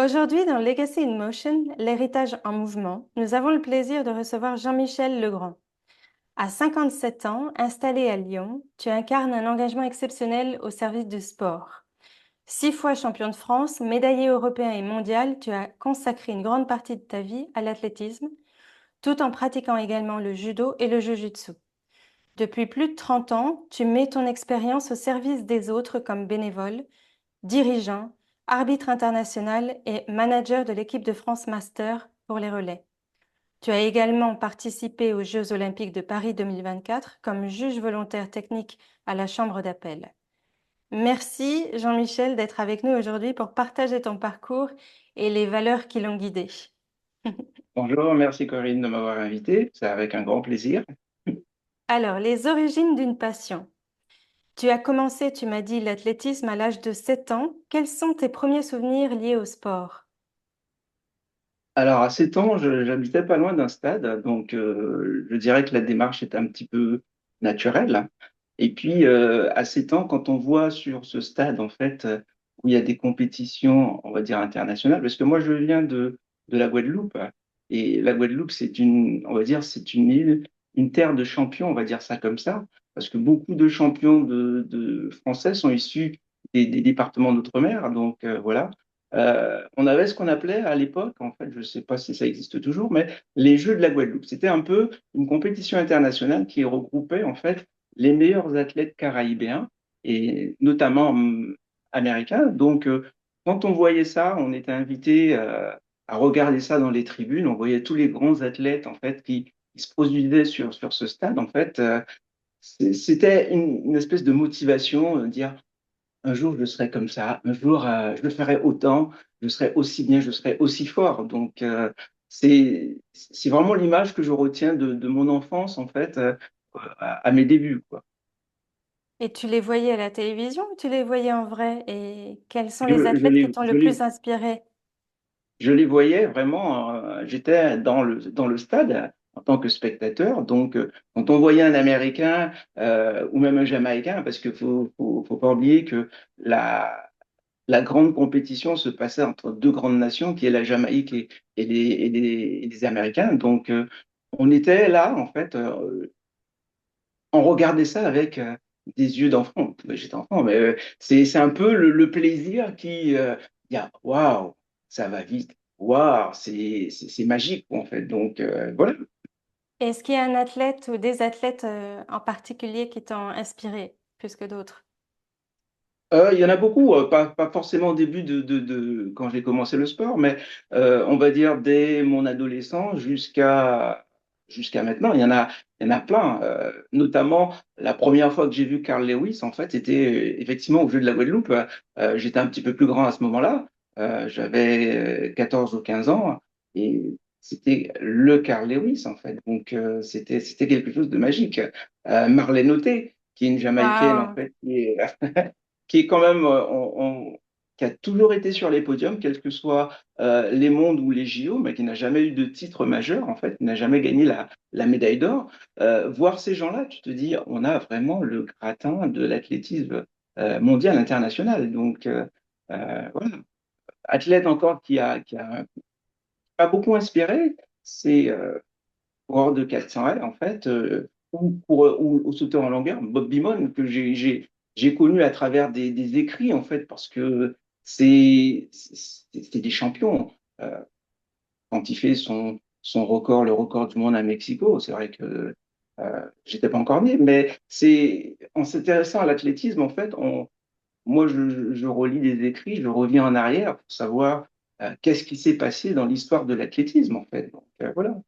Aujourd'hui, dans Legacy in Motion, l'héritage en mouvement, nous avons le plaisir de recevoir Jean-Michel Legrand. À 57 ans, installé à Lyon, tu incarnes un engagement exceptionnel au service du sport. 6 fois champion de France, médaillé européen et mondial, tu as consacré une grande partie de ta vie à l'athlétisme, tout en pratiquant également le judo et le jiu-jitsu. Depuis plus de 30 ans, tu mets ton expérience au service des autres comme bénévole, dirigeant, arbitre international et manager de l'équipe de France Master pour les relais. Tu as également participé aux Jeux olympiques de Paris 2024 comme juge volontaire technique à la Chambre d'appel. Merci Jean-Michel d'être avec nous aujourd'hui pour partager ton parcours et les valeurs qui l'ont guidé. Bonjour, merci Corinne de m'avoir invité, c'est avec un grand plaisir. Alors, les origines d'une passion. Tu as commencé, tu m'as dit, l'athlétisme à l'âge de 7 ans. Quels sont tes premiers souvenirs liés au sport? Alors à 7 ans, j'habitais pas loin d'un stade, donc je dirais que la démarche est un petit peu naturelle. Et puis à 7 ans, quand on voit sur ce stade en fait où il y a des compétitions, on va dire internationales, parce que moi je viens de la Guadeloupe et la Guadeloupe c'est une, on va dire c'est une île, une terre de champions, on va dire ça comme ça, parce que beaucoup de champions de français sont issus des départements d'outre-mer, donc voilà. On avait ce qu'on appelait à l'époque, en fait, je ne sais pas si ça existe toujours, mais les Jeux de la Guadeloupe. C'était un peu une compétition internationale qui regroupait en fait les meilleurs athlètes caraïbéens et notamment américains. Donc, quand on voyait ça, on était invité à regarder ça dans les tribunes. On voyait tous les grands athlètes en fait qui se produisaient sur ce stade. En fait, c'était une espèce de motivation, dire un jour, je serai comme ça. Un jour, je le ferai autant. Je serai aussi bien, je serai aussi fort. Donc, c'est vraiment l'image que je retiens de mon enfance, en fait, à mes débuts, quoi. Et tu les voyais à la télévision ou tu les voyais en vrai? Et quels sont Je, les je athlètes qui les, t'ont je le plus les, inspiré? je les voyais vraiment, j'étais dans le stade en tant que spectateur. Donc, quand on voyait un Américain ou même un Jamaïcain, parce qu'il faut pas oublier que la grande compétition se passait entre deux grandes nations, qui est la Jamaïque et les Américains. Donc, on était là, en fait, on regardait ça avec des yeux d'enfant. J'étais enfant, mais c'est un peu le plaisir qui dit, ah, waouh, ça va vite, waouh, c'est magique, en fait. Donc, voilà. Est-ce qu'il y a un athlète ou des athlètes en particulier qui t'ont inspiré plus que d'autres? Il y en a beaucoup, pas forcément au début quand j'ai commencé le sport, mais on va dire dès mon adolescence jusqu'à maintenant, il y en a plein. Notamment, la première fois que j'ai vu Carl Lewis, en fait, c'était effectivement au jeu de la Guadeloupe. J'étais un petit peu plus grand à ce moment-là. J'avais 14 ou 15 ans et c'était le Carl Lewis, en fait. Donc, c'était quelque chose de magique. Marlène Oté, qui est une Jamaïcaine, en Waouh! fait, qui est quand même, qui a toujours été sur les podiums, quels que soient les mondes ou les JO, mais qui n'a jamais eu de titre majeur, en fait, qui n'a jamais gagné la médaille d'or. Voir ces gens-là, tu te dis, on a vraiment le gratin de l'athlétisme mondial, international. Donc, voilà. Athlète encore qui a pas beaucoup inspiré, c'est coureur de 400 m, en fait, ou sauteur en longueur, Bob Beamon, que j'ai connu à travers des écrits, en fait, parce que c'est des champions. Euh, Quand il fait son record, le record du monde à Mexico, c'est vrai que j'étais pas encore né, mais en s'intéressant à l'athlétisme, en fait, moi, je relis des écrits, je reviens en arrière pour savoir qu'est-ce qui s'est passé dans l'histoire de l'athlétisme, en fait. Donc, voilà.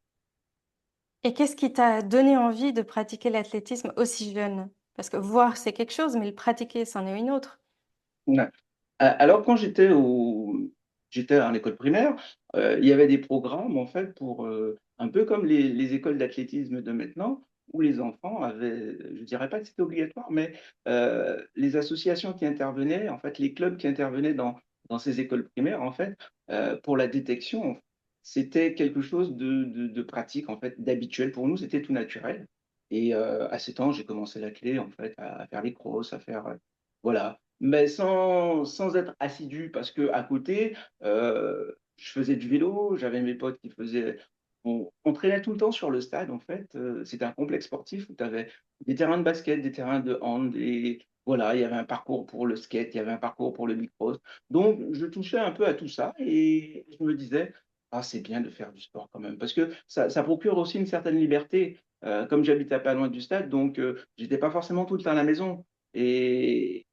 Et qu'est-ce qui t'a donné envie de pratiquer l'athlétisme aussi jeune? Parce que voir, c'est quelque chose, mais le pratiquer, c'en est une autre. Ouais. Alors, quand j'étais en école primaire, il y avait des programmes, en fait, pour un peu comme les écoles d'athlétisme de maintenant, où les enfants avaient, je dirais pas que c'était obligatoire, mais les associations qui intervenaient, en fait, les clubs qui intervenaient dans ces écoles primaires, en fait, pour la détection, c'était quelque chose de pratique, en fait, d'habituel. Pour nous, c'était tout naturel. Et à 7 ans, j'ai commencé l'athlé, en fait, à faire les crosses, à faire, voilà. mais sans être assidu, parce que à côté, je faisais du vélo, j'avais mes potes qui faisaient. On traînait tout le temps sur le stade, en fait. C'était un complexe sportif où tu avais des terrains de basket, des terrains de hand, et voilà, il y avait un parcours pour le skate, il y avait un parcours pour le bicross. Donc, je touchais un peu à tout ça et je me disais, ah, c'est bien de faire du sport quand même, parce que ça procure aussi une certaine liberté. Comme j'habitais pas loin du stade, donc j'étais pas forcément tout le temps à la maison. Et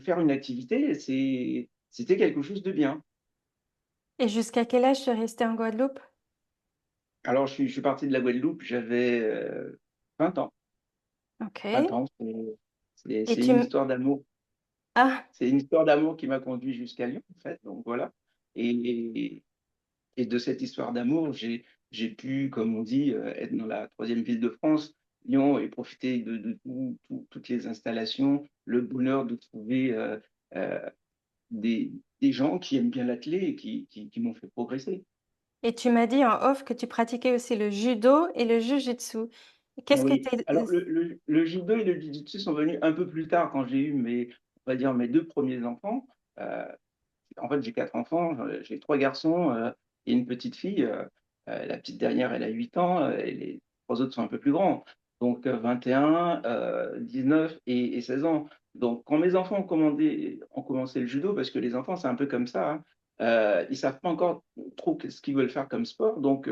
faire une activité, c'était quelque chose de bien. Et jusqu'à quel âge tu es resté en Guadeloupe? Alors, je suis parti de la Guadeloupe, j'avais 20 ans. Ok. 20 ans, Et c'est tu... une histoire d'amour. Ah, C'est une histoire d'amour qui m'a conduit jusqu'à Lyon, en fait. Donc voilà. Et, et de cette histoire d'amour, j'ai pu, comme on dit, être dans la troisième ville de France, Lyon, et profiter de toutes les installations, le bonheur de trouver euh, des gens qui aiment bien l'athlé et qui m'ont fait progresser. et tu m'as dit en off que tu pratiquais aussi le judo et le jujitsu. Qu'est-ce que Oui, t'es... alors le judo et le jiu-jitsu sont venus un peu plus tard quand j'ai eu on va dire mes deux premiers enfants. Euh, En fait, j'ai quatre enfants, j'ai trois garçons et une petite fille. La petite dernière, elle a 8 ans et les trois autres sont un peu plus grands. Donc 21, 19 et 16 ans. Donc quand mes enfants ont commencé le judo, parce que les enfants, c'est un peu comme ça, hein, ils savent pas encore trop ce qu'ils veulent faire comme sport. Donc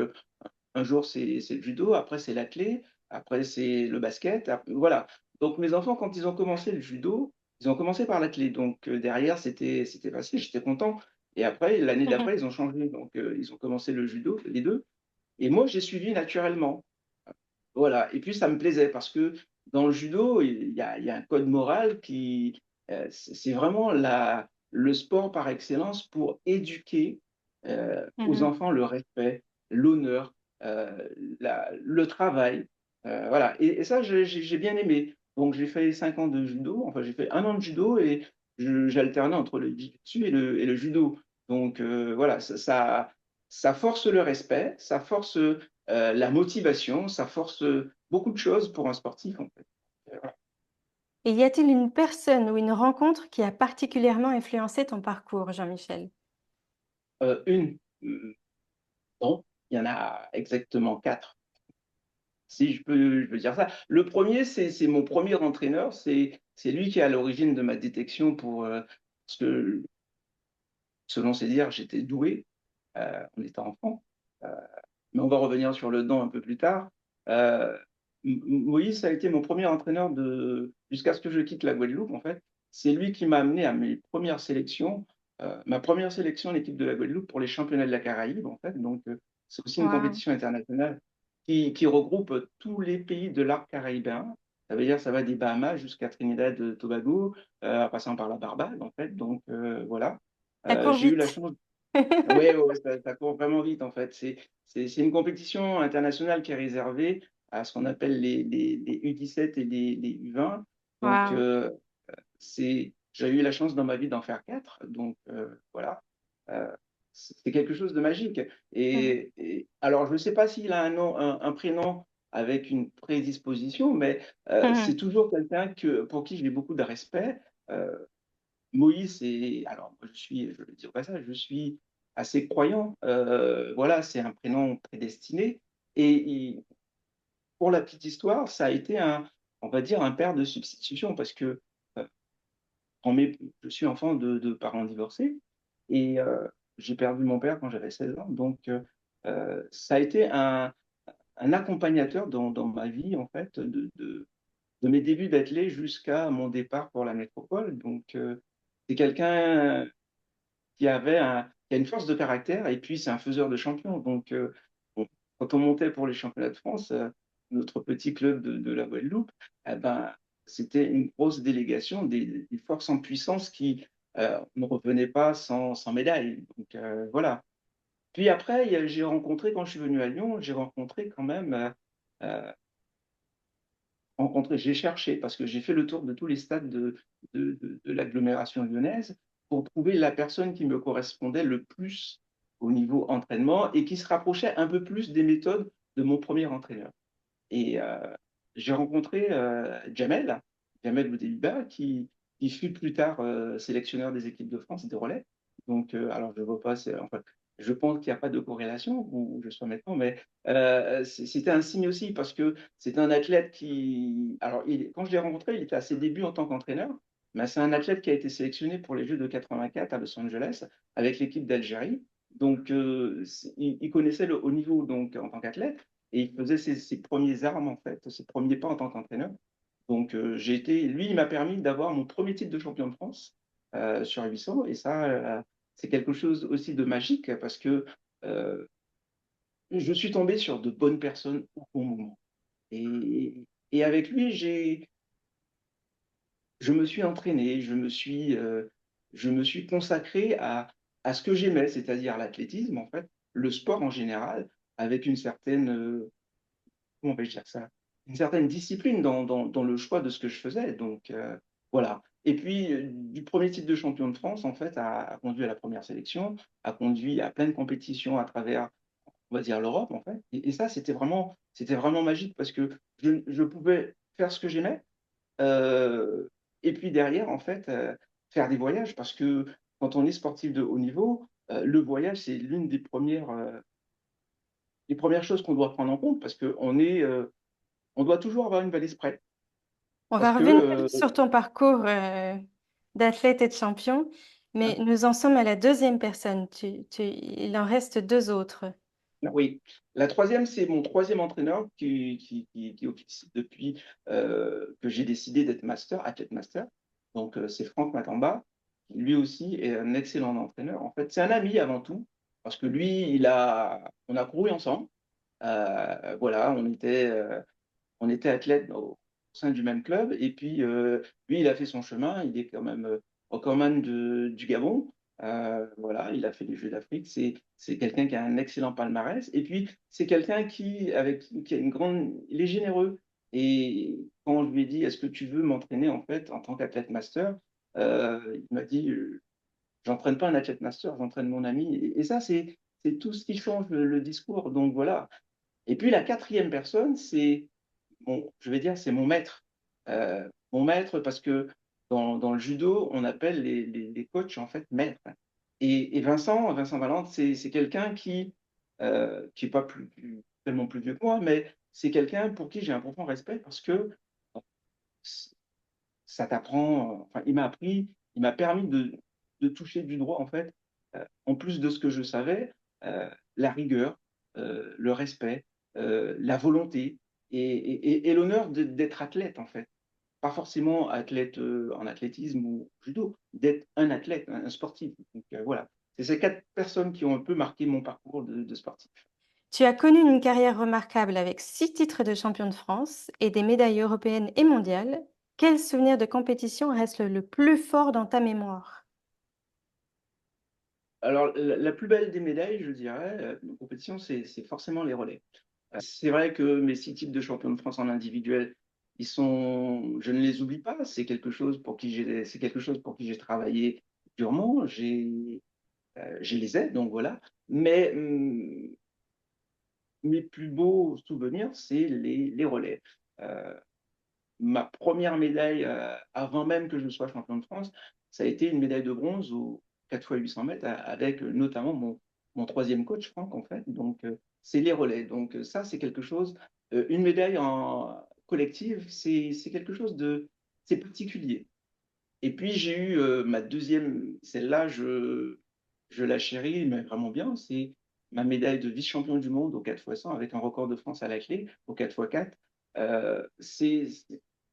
un jour, c'est le judo, après, c'est l'athlé, après, c'est le basket. Voilà. Donc, mes enfants, quand ils ont commencé le judo, ils ont commencé par l'athlé. Donc, derrière, c'était facile, j'étais content. Et après, l'année d'après, ils ont changé. Donc, ils ont commencé le judo, les deux. Et moi, j'ai suivi naturellement. Voilà. Et puis, ça me plaisait parce que dans le judo, il y a un code moral qui, c'est vraiment le sport par excellence pour éduquer aux Mhm. enfants le respect, l'honneur, euh, le travail. Voilà. Et ça, j'ai bien aimé. Donc, j'ai fait 5 ans de judo. Enfin, j'ai fait un an de judo et j'alternais entre le jiu-jitsu et le judo. Donc, voilà, ça force le respect, ça force la motivation, ça force beaucoup de choses pour un sportif, en fait. Voilà. Et y a-t-il une personne ou une rencontre qui a particulièrement influencé ton parcours, Jean-Michel? Non, il y en a exactement quatre, si je peux dire ça. Le premier, c'est mon premier entraîneur, c'est lui qui est à l'origine de ma détection parce que, selon ses dires, j'étais doué en étant enfant. Euh, mais on va revenir sur le don un peu plus tard. Euh, Moïse a été mon premier entraîneur jusqu'à ce que je quitte la Guadeloupe, en fait. C'est lui qui m'a amené à mes premières sélections, ma première sélection en équipe de la Guadeloupe pour les championnats de la Caraïbe, en fait. Donc, c'est aussi une Waouh. compétition internationale qui regroupe tous les pays de l'arc caribéen. Ça veut dire ça va des Bahamas jusqu'à Trinidad et Tobago, en passant par la Barbade, en fait. Donc, voilà. Ça court J'ai eu la vite. chance. Oui, ouais, ouais, ça court vraiment vite en fait. C'est une compétition internationale qui est réservée à ce qu'on appelle les U17 et les U20. Donc, Waouh. j'ai eu la chance dans ma vie d'en faire quatre. Donc, voilà. Euh, c'est quelque chose de magique. Mhm. Alors, je ne sais pas s'il a un nom, un prénom avec une prédisposition, mais c'est Mhm. toujours quelqu'un pour qui j'ai beaucoup de respect. Euh, Moïse, alors moi, je le dis au passage, je suis assez croyant. Voilà, c'est un prénom prédestiné. Et pour la petite histoire, ça a été on va dire, un père de substitution parce que euh, je suis enfant de parents divorcés et j'ai perdu mon père quand j'avais 16 ans. Donc, ça a été un accompagnateur dans ma vie, en fait, de mes débuts d'athlète jusqu'à mon départ pour la métropole. Donc, c'est quelqu'un qui a une force de caractère et puis c'est un faiseur de champions. Donc, quand on montait pour les championnats de France, notre petit club de la Guadeloupe, eh ben, c'était une grosse délégation des forces en puissance qui ne revenaient pas sans médaille. Donc, voilà. Puis après, j'ai rencontré, quand je suis venu à Lyon, j'ai rencontré quand même, euh, j'ai cherché, parce que j'ai fait le tour de tous les stades de l'agglomération lyonnaise pour trouver la personne qui me correspondait le plus au niveau entraînement et qui se rapprochait un peu plus des méthodes de mon premier entraîneur. Et j'ai rencontré Jamel Boudeliba, qui fut plus tard sélectionneur des équipes de France de relais. Donc, alors je vois pas, enfin, je pense qu'il n'y a pas de corrélation où je sois maintenant, mais c'était un signe aussi parce que c'est un athlète qui, alors quand je l'ai rencontré, il était à ses débuts en tant qu'entraîneur, mais c'est un athlète qui a été sélectionné pour les Jeux de 84 à Los Angeles avec l'équipe d'Algérie. Donc, il connaissait le haut niveau donc en tant qu'athlète et il faisait ses premiers armes en fait, ses premiers pas en tant qu'entraîneur. Donc, lui, il m'a permis d'avoir mon premier titre de champion de France sur 800. Et ça, c'est quelque chose aussi de magique parce que euh, je suis tombé sur de bonnes personnes au bon moment. Et, et avec lui, je me suis entraîné, je me suis consacré à ce que j'aimais, c'est-à-dire l'athlétisme, en fait, le sport en général, avec une certaine, comment vais-je dire ça, une certaine discipline dans le choix de ce que je faisais. Donc, voilà. Et puis, du premier titre de champion de France, en fait, a conduit à la première sélection, a conduit à plein de compétitions à travers, on va dire, l'Europe, en fait. Et ça, c'était vraiment magique parce que je pouvais faire ce que j'aimais. euh, et puis derrière, en fait, faire des voyages parce que quand on est sportif de haut niveau, le voyage, c'est l'une des premières choses qu'on doit prendre en compte parce on doit toujours avoir une valise prête. On Parce va que, revenir sur ton parcours d'athlète et de champion, mais hein, nous en sommes à la deuxième personne. Il en reste deux autres. oui, la troisième, c'est mon troisième entraîneur qui officie depuis que j'ai décidé d'être master, athlète master. Donc, c'est Franck Matamba, qui lui aussi est un excellent entraîneur. En fait, c'est un ami avant tout, parce que lui, on a couru ensemble. Voilà, on était athlètes au sein du même club. Et puis, lui, il a fait son chemin. Il est quand même recordman du Gabon. Voilà, il a fait les Jeux d'Afrique. C'est quelqu'un qui a un excellent palmarès. Et puis, c'est quelqu'un qui a une grande. Il est généreux. Et quand je lui ai dit, est-ce que tu veux m'entraîner en fait en tant qu'athlète master, il m'a dit, j'entraîne pas un athlète master, j'entraîne mon ami. Et ça, c'est tout ce qui change le discours. Donc voilà. Et puis la quatrième personne, je vais dire, c'est mon maître. Mon maître, parce que dans le judo, on appelle les coachs en fait maîtres. Et Vincent Valente, c'est quelqu'un qui est pas tellement plus vieux que moi, mais c'est quelqu'un pour qui j'ai un profond respect parce que ça t'apprend, enfin, il m'a appris, il m'a permis de toucher du droit, en fait, en plus de ce que je savais, la rigueur, le respect, la volonté et l'honneur d'être athlète, en fait. Pas forcément athlète en athlétisme ou judo, d'être un athlète, un sportif. Donc voilà, c'est ces quatre personnes qui ont un peu marqué mon parcours de sportif. Tu as connu une carrière remarquable avec 6 titres de champion de France et des médailles européennes et mondiales. Quel souvenir de compétition reste le plus fort dans ta mémoire? Alors, la plus belle des médailles, je dirais, en compétition, c'est forcément les relais. C'est vrai que mes 6 titres de champion de France en individuel, je ne les oublie pas. C'est quelque chose pour qui j'ai travaillé durement. J'ai les aides, donc voilà. Mais mes plus beaux souvenirs, c'est les relais. Euh, Ma première médaille, avant même que je sois champion de France, ça a été une médaille de bronze au 4 fois 800 mètres avec notamment mon troisième coach, Franck, en fait. Donc, c'est les relais. Donc, ça, c'est quelque chose, une médaille en collective, c'est quelque chose c'est particulier. Et puis, j'ai eu ma deuxième, celle-là, je la chéris, mais vraiment bien, c'est ma médaille de vice-champion du monde au 4 fois 100 avec un record de France à la clé au 4 fois 4.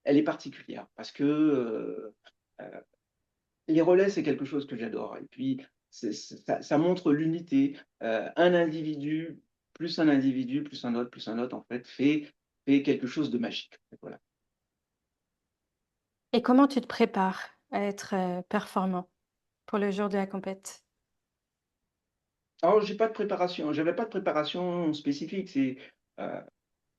Elle est particulière parce que euh, les relais, c'est quelque chose que j'adore. Et puis, ça montre l'unité. Un individu, plus un autre, en fait, fait quelque chose de magique. Voilà. Et comment tu te prépares à être performant pour le jour de la compète? Alors, j'ai pas de préparation. J'avais pas de préparation spécifique. Euh,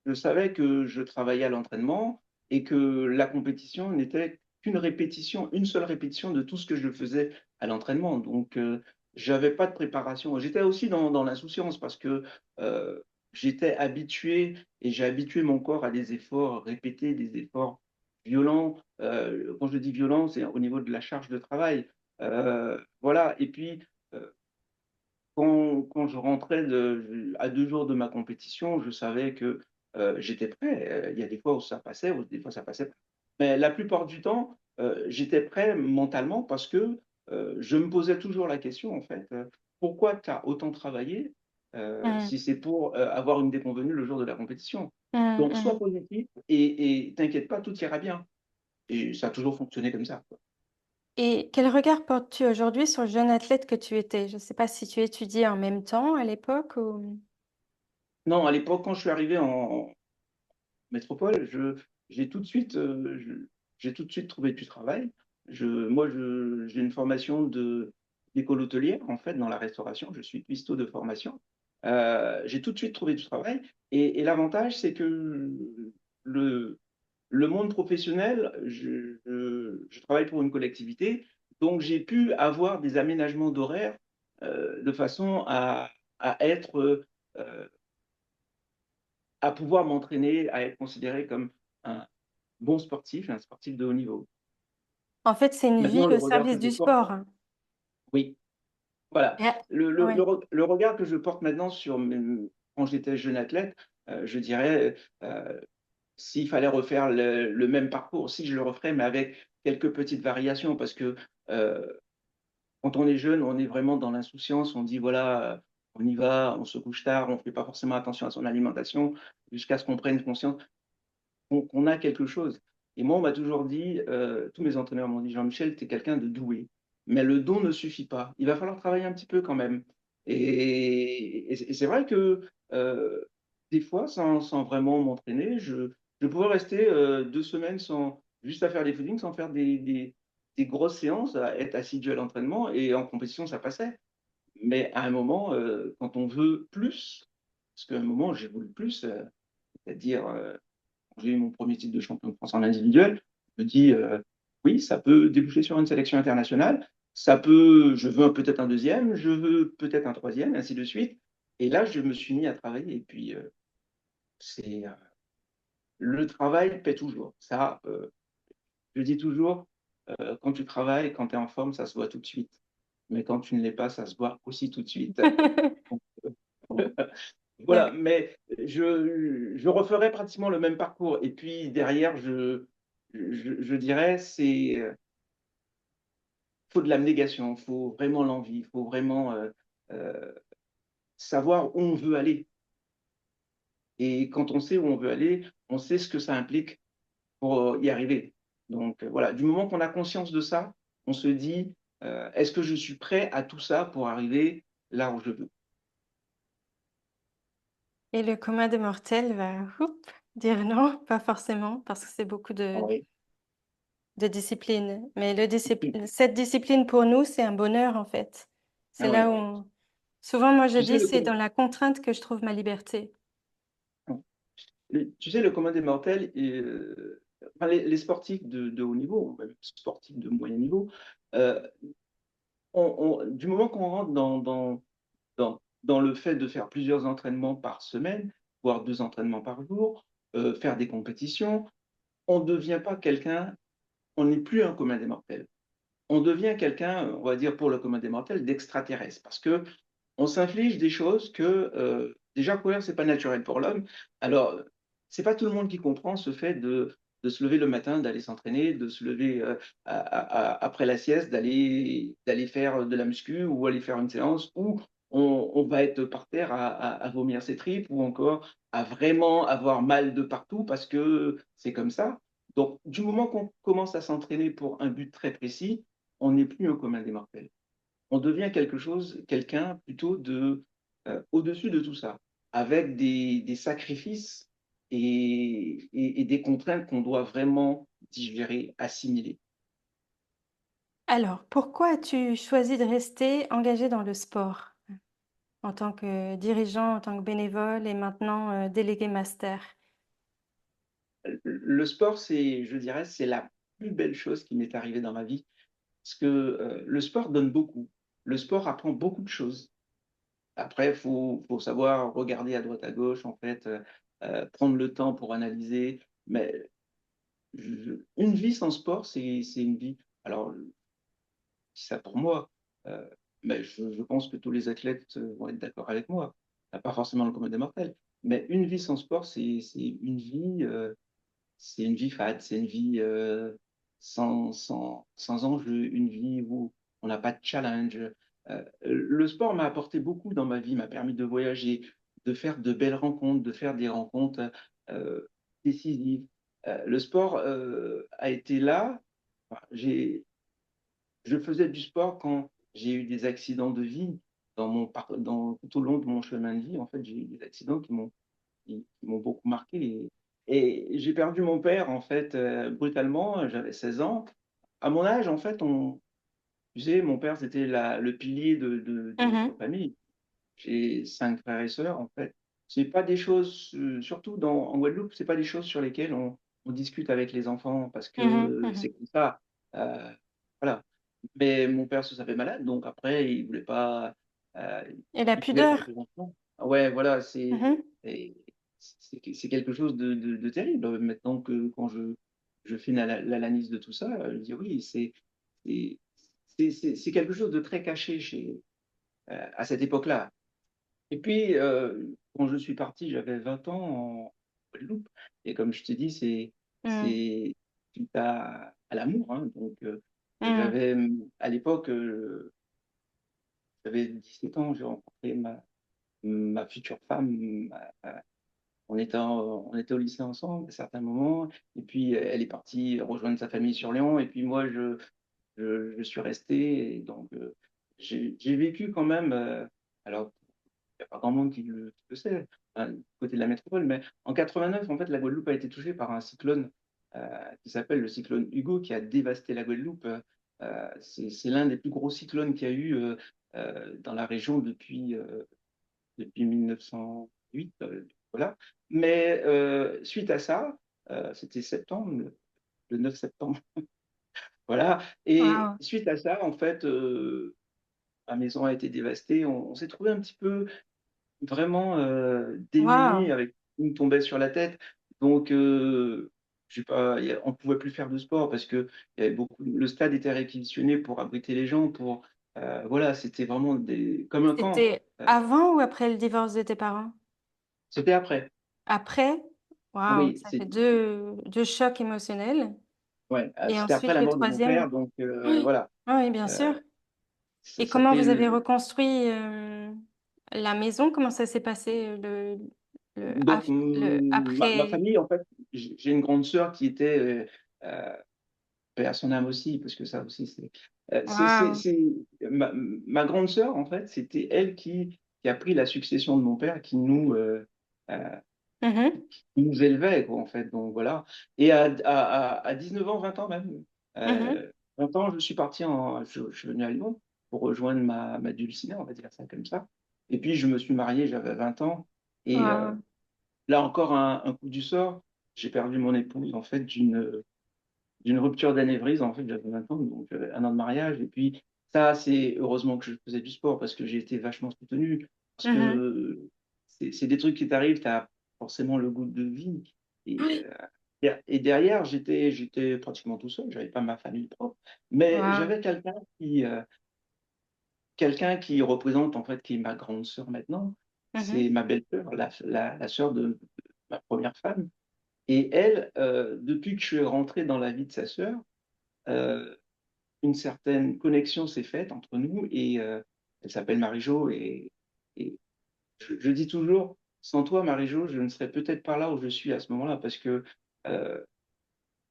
je savais que je travaillais à l'entraînement et que la compétition n'était qu'une répétition, une seule répétition de tout ce que je faisais à l'entraînement. Donc, j'avais pas de préparation. J'étais aussi dans l'insouciance parce que euh, j'étais habitué et j'ai habitué mon corps à des efforts répétés, des efforts violents. Quand je dis violent, c'est au niveau de la charge de travail. Voilà. Et puis, euh, quand je rentrais à 2 jours de ma compétition, je savais que j'étais prêt. Il y a des fois où ça passait, ou des fois ça passait pas. Mais la plupart du temps, j'étais prêt mentalement parce que je me posais toujours la question, en fait, pourquoi tu as autant travaillé Mm, si c'est pour avoir une déconvenue le jour de la compétition? mm, Donc, sois mm. positif et t'inquiète pas, tout ira bien. Et ça a toujours fonctionné comme ça, quoi. Et quel regard portes-tu aujourd'hui sur le jeune athlète que tu étais? Je ne sais pas si tu étudiais en même temps à l'époque ou... Non, à l'époque, quand je suis arrivé en métropole, j'ai tout de suite, j'ai tout de suite trouvé du travail. J'ai une formation d'école hôtelière, en fait, dans la restauration. Je suis cuistot de formation. J'ai tout de suite trouvé du travail. Et l'avantage, c'est que le, le monde professionnel, je travaille pour une collectivité, donc j'ai pu avoir des aménagements d'horaire de façon à être à pouvoir m'entraîner, à être considéré comme un bon sportif, un sportif de haut niveau. En fait, c'est une vie Maintenant, le au regard service que je du porte, sport, hein. oui, voilà. Et- Le ouais. le regard que je porte maintenant quand j'étais jeune athlète, je dirais, s'il fallait refaire le même parcours, si je le referais, mais avec quelques petites variations, parce que euh, quand on est jeune, on est vraiment dans l'insouciance, on dit voilà, on y va, on se couche tard, on ne fait pas forcément attention à son alimentation, jusqu'à ce qu'on prenne conscience qu'on a quelque chose. Et moi, on m'a toujours dit, tous mes entraîneurs m'ont dit, Jean-Michel, tu es quelqu'un de doué, mais le don ne suffit pas. Il va falloir travailler un petit peu quand même. Et c'est vrai que des fois, sans vraiment m'entraîner, je pouvais rester 2 semaines juste à faire des footings, sans faire des grosses séances, à être assidu à l'entraînement, et en compétition, ça passait. Mais à un moment, quand on veut plus, parce qu'à un moment, j'ai voulu plus, c'est-à-dire j'ai eu mon premier titre de champion de France en individuel, je me dis, oui, ça peut déboucher sur une sélection internationale, je veux peut-être un deuxième, je veux peut-être un troisième, ainsi de suite. Et là, je me suis mis à travailler. Et puis, c'est le travail paie toujours. Ça, je dis toujours, quand tu travailles, quand tu es en forme, ça se voit tout de suite. Mais quand tu ne l'es pas, ça se voit aussi tout de suite. Voilà, D'accord. mais je referai pratiquement le même parcours. Et puis derrière, je dirais, faut de l'abnégation, il faut vraiment l'envie, il faut vraiment euh, savoir où on veut aller. Et quand on sait où on veut aller, on sait ce que ça implique pour y arriver. Donc voilà, du moment qu'on a conscience de ça, on se dit, est-ce que je suis prêt à tout ça pour arriver là où je veux? Et le commun des mortels va dire non, pas forcément, parce que c'est beaucoup Oui. de discipline. Mais cette discipline pour nous, c'est un bonheur en fait. C'est Ah là oui. où souvent, moi je Tu sais, dis, c'est dans la contrainte que je trouve ma liberté. Tu sais, le commun des mortels, enfin, les sportifs de haut niveau, ou même sportifs de moyen niveau, euh, du moment qu'on rentre dans le fait de faire plusieurs entraînements par semaine, voire 2 entraînements par jour, faire des compétitions, on ne devient pas quelqu'un, on n'est plus un commun des mortels. On devient quelqu'un, on va dire pour le commun des mortels, d'extraterrestre, parce que on s'inflige des choses que déjà courir c'est pas naturel pour l'homme. Alors c'est pas tout le monde qui comprend ce fait de se lever le matin, d'aller s'entraîner, de se lever après la sieste, d'aller faire de la muscu ou aller faire une séance où on va être par terre à vomir ses tripes ou encore à vraiment avoir mal de partout parce que c'est comme ça. Donc du moment qu'on commence à s'entraîner pour un but très précis, on n'est plus un commun des mortels. On devient quelqu'un plutôt au-dessus de tout ça, avec des sacrifices et des contraintes qu'on doit vraiment digérer, assimiler. Alors, pourquoi as-tu choisi de rester engagé dans le sport en tant que dirigeant, en tant que bénévole et maintenant délégué master? Le sport, je dirais, c'est la plus belle chose qui m'est arrivée dans ma vie, parce que le sport donne beaucoup. Le sport apprend beaucoup de choses. Après, faut savoir regarder à droite à gauche, en fait, prendre le temps pour analyser. Mais une vie sans sport, c'est une vie. Alors, dis ça pour moi, euh, mais je pense que tous les athlètes vont être d'accord avec moi. Pas forcément le commun des mortels, mais une vie sans sport, c'est une vie fade, c'est une vie sans enjeu, une vie où on n'a pas de challenge. Le sport m'a apporté beaucoup dans ma vie, m'a permis de voyager, de faire de belles rencontres, de faire des rencontres euh, décisives. Le sport a été là. Enfin, je faisais du sport quand j'ai eu des accidents de vie tout au long de mon chemin de vie. En fait, j'ai eu des accidents qui m'ont beaucoup marqué. Et j'ai perdu mon père, en fait, brutalement. J'avais 16 ans. À mon âge, en fait, tu sais, mon père, c'était le pilier de notre Mhm. famille. J'ai 5 frères et sœurs, en fait. C'est pas des choses, surtout en Guadeloupe, c'est pas des choses sur lesquelles on discute avec les enfants parce Mhm. que Mhm. c'est comme ça. Euh, voilà. Mais mon père se savait malade, donc après, euh, Et la il pouvait pas pudeur. être les enfants. Ouais, voilà, Mhm. et c'est quelque chose de terrible. Maintenant que quand je fais l'analyse de tout ça, je dis oui, c'est, c'est quelque chose de très caché à cette époque-là. Et puis, quand je suis parti, j'avais 20 ans en Guadeloupe. Et comme je te dis, Mhm. c'est suite à l'amour, hein. Donc, Mhm. à l'époque, j'avais 17 ans, j'ai rencontré ma future femme. On était au lycée ensemble à certains moments. Et puis, elle est partie rejoindre sa famille sur Lyon. Et puis, moi, je suis resté. Et donc, j'ai vécu quand même. Alors, il n'y a pas grand monde qui le sait, hein, du côté de la métropole, mais en 89, en fait, la Guadeloupe a été touchée par un cyclone qui s'appelle le cyclone Hugo, qui a dévasté la Guadeloupe. C'est l'un des plus gros cyclones qu'il y a eu dans la région depuis 1908. Voilà. Mais suite à ça, c'était septembre, le 9 septembre, voilà. Et Wow. suite à ça, en fait, ma maison a été dévastée. On s'est trouvé un petit peu vraiment démuni Wow. avec tout me tombait sur la tête. Donc, j'ai pas, on ne pouvait plus faire de sport parce que il y avait le stade était réquisitionné pour abriter les gens. Voilà, c'était vraiment comme un camp. C'était Euh, avant ou après le divorce de tes parents? C'était après. Après? Waouh, Oui, ça fait deux chocs émotionnels. ouais, Et c'était après ensuite, la le mort de mon troisième? père. Donc, Oui, voilà. oui, bien Euh, sûr. ça, Et ça comment fait vous avez reconstruit la maison? Comment ça s'est passé donc, le ma après? famille, en fait, j'ai une grande sœur qui était paix à son âme aussi, parce que ça aussi, Waouh. ma grande sœur, en fait, c'était elle qui a pris la succession de mon père, euh, Mhm, qui nous élevait, quoi, en fait. Donc, voilà. Et à 19 ans, 20 ans même, mhm. 20 ans, je suis venu à Lyon pour rejoindre ma dulcinée, on va dire ça comme ça. Et puis, je me suis marié, j'avais 20 ans. Et Waouh. là encore, un coup du sort, j'ai perdu mon épouse, en fait, d'une rupture d'anévrisme. En fait, j'avais 20 ans, donc j'avais 1 an de mariage. Et puis, ça, c'est heureusement que je faisais du sport parce que j'ai été vachement soutenu. Parce Mhm. que c'est des trucs qui t'arrivent, tu as forcément le goût de vie. Et, Oui. et derrière, j'étais pratiquement tout seul, j'avais pas ma famille propre, mais Waouh. j'avais quelqu'un qui représente, en fait, qui est ma grande sœur maintenant. C'est Mhm. ma belle-sœur, la sœur de ma première femme. Et elle, depuis que je suis rentré dans la vie de sa sœur, euh, une certaine connexion s'est faite entre nous et elle s'appelle Marie-Jo et je dis toujours, sans toi, Marie-Jo, je ne serais peut-être pas là où je suis à ce moment-là parce que euh,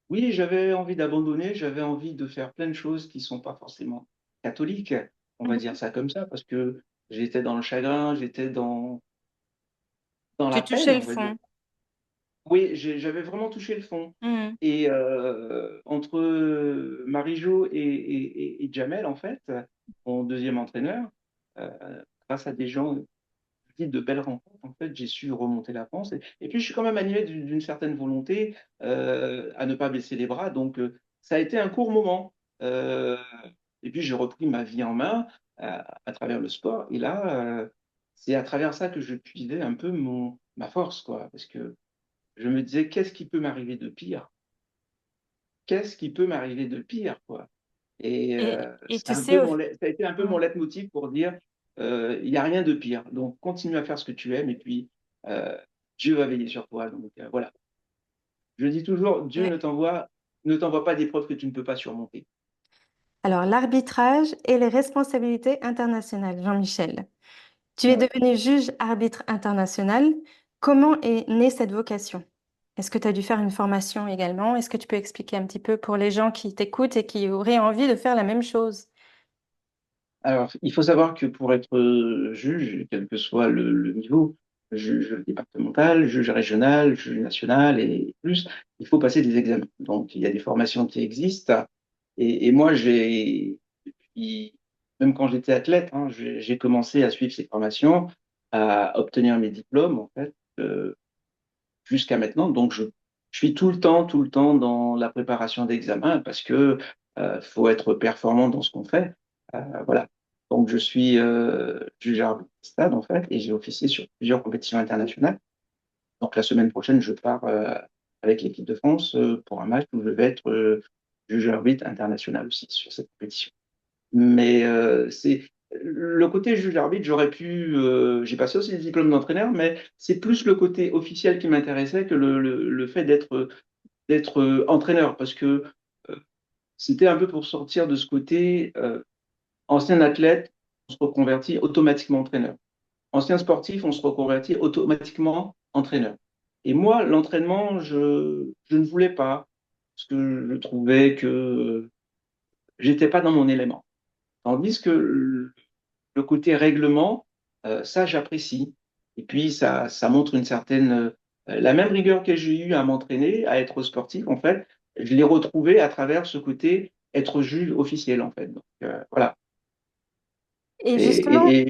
oui, j'avais envie d'abandonner, j'avais envie de faire plein de choses qui sont pas forcément catholiques, on va dire Mhm. ça comme ça, parce que j'étais dans le chagrin, j'étais dans Tu la touchais peine, le on va dire. fond. Oui, j'avais vraiment touché le fond. Mhm. Et entre Marie-Jo et Jamel, en fait, mon deuxième entraîneur, grâce à des gens qui de belles rencontres, en fait, j'ai su remonter la pente. Et puis, je suis quand même animé d'une certaine volonté à ne pas baisser les bras. Donc, ça a été un court moment. Euh, et puis, j'ai repris ma vie en main à travers le sport. Et là, c'est à travers ça que je puisais un peu ma force, quoi. Parce que je me disais, qu'est-ce qui peut m'arriver de pire? qu'est-ce qui peut m'arriver de pire, quoi. Et Et tu sais, ça a été un peu mon leitmotiv pour dire, il n'y a rien de pire. Donc, continue à faire ce que tu aimes et puis euh, Dieu va veiller sur toi. Donc, voilà. Je dis toujours, Dieu ouais. ne t'envoie pas d'épreuves que tu ne peux pas surmonter. Alors, l'arbitrage et les responsabilités internationales, Jean-Michel. Tu es Ouais. devenu juge arbitre international. Comment est née cette vocation? Est-ce que tu as dû faire une formation également? Est-ce que tu peux expliquer un petit peu pour les gens qui t'écoutent et qui auraient envie de faire la même chose? Alors, il faut savoir que pour être juge, quel que soit le niveau, juge départemental, juge régional, juge national et plus, il faut passer des examens. Donc, il y a des formations qui existent. Et moi, même quand j'étais athlète, hein, j'ai commencé à suivre ces formations, à obtenir mes diplômes, en fait, jusqu'à maintenant. Donc, je suis tout le temps dans la préparation d'examens parce que faut être performant dans ce qu'on fait. Voilà. Donc, je suis juge arbitre de stade, en fait, et j'ai officié sur plusieurs compétitions internationales. Donc, la semaine prochaine, je pars avec l'équipe de France pour un match où je vais être juge arbitre international aussi sur cette compétition. Mais c'est le côté juge arbitre, j'ai passé aussi le diplôme d'entraîneur, mais c'est plus le côté officiel qui m'intéressait que le fait d'être entraîneur, parce que euh, c'était un peu pour sortir de ce côté ancien athlète, on se reconvertit automatiquement entraîneur. Ancien sportif, on se reconvertit automatiquement entraîneur. Et moi, l'entraînement, je ne voulais pas, parce que je trouvais que j'étais pas dans mon élément. Tandis que le côté règlement, ça, j'apprécie. Et puis, ça montre une certaine, la même rigueur que j'ai eue à m'entraîner, à être sportif, en fait, je l'ai retrouvé à travers ce côté être juge officiel, en fait. Donc, voilà. Et Et, justement, et-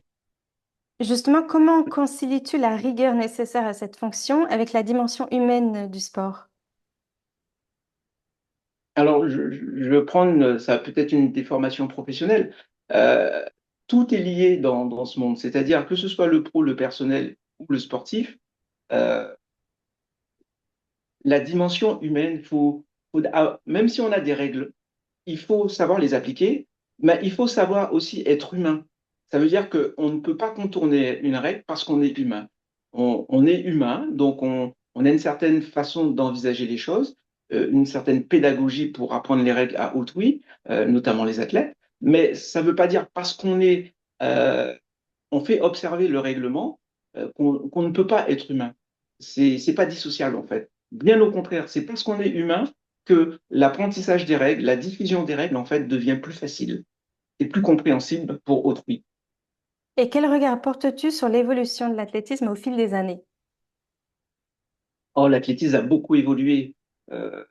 et justement, comment concilies-tu la rigueur nécessaire à cette fonction avec la dimension humaine du sport? alors, je vais prendre, ça peut-être une déformation professionnelle. Euh, Tout est lié dans ce monde, c'est-à-dire que ce soit le pro, le personnel ou le sportif. euh, la dimension humaine, même si on a des règles, il faut savoir les appliquer, mais il faut savoir aussi être humain. Ça veut dire qu'on ne peut pas contourner une règle parce qu'on est humain. On est humain, donc on a une certaine façon d'envisager les choses, une certaine pédagogie pour apprendre les règles à autrui, notamment les athlètes. Mais ça ne veut pas dire parce euh, on fait observer le règlement qu'on ne peut pas être humain. C'est pas dissociable en fait. Bien au contraire, c'est parce qu'on est humain que l'apprentissage des règles, la diffusion des règles, en fait, devient plus facile et plus compréhensible pour autrui. Et quel regard portes-tu sur l'évolution de l'athlétisme au fil des années? Or, l'athlétisme a beaucoup évolué, euh,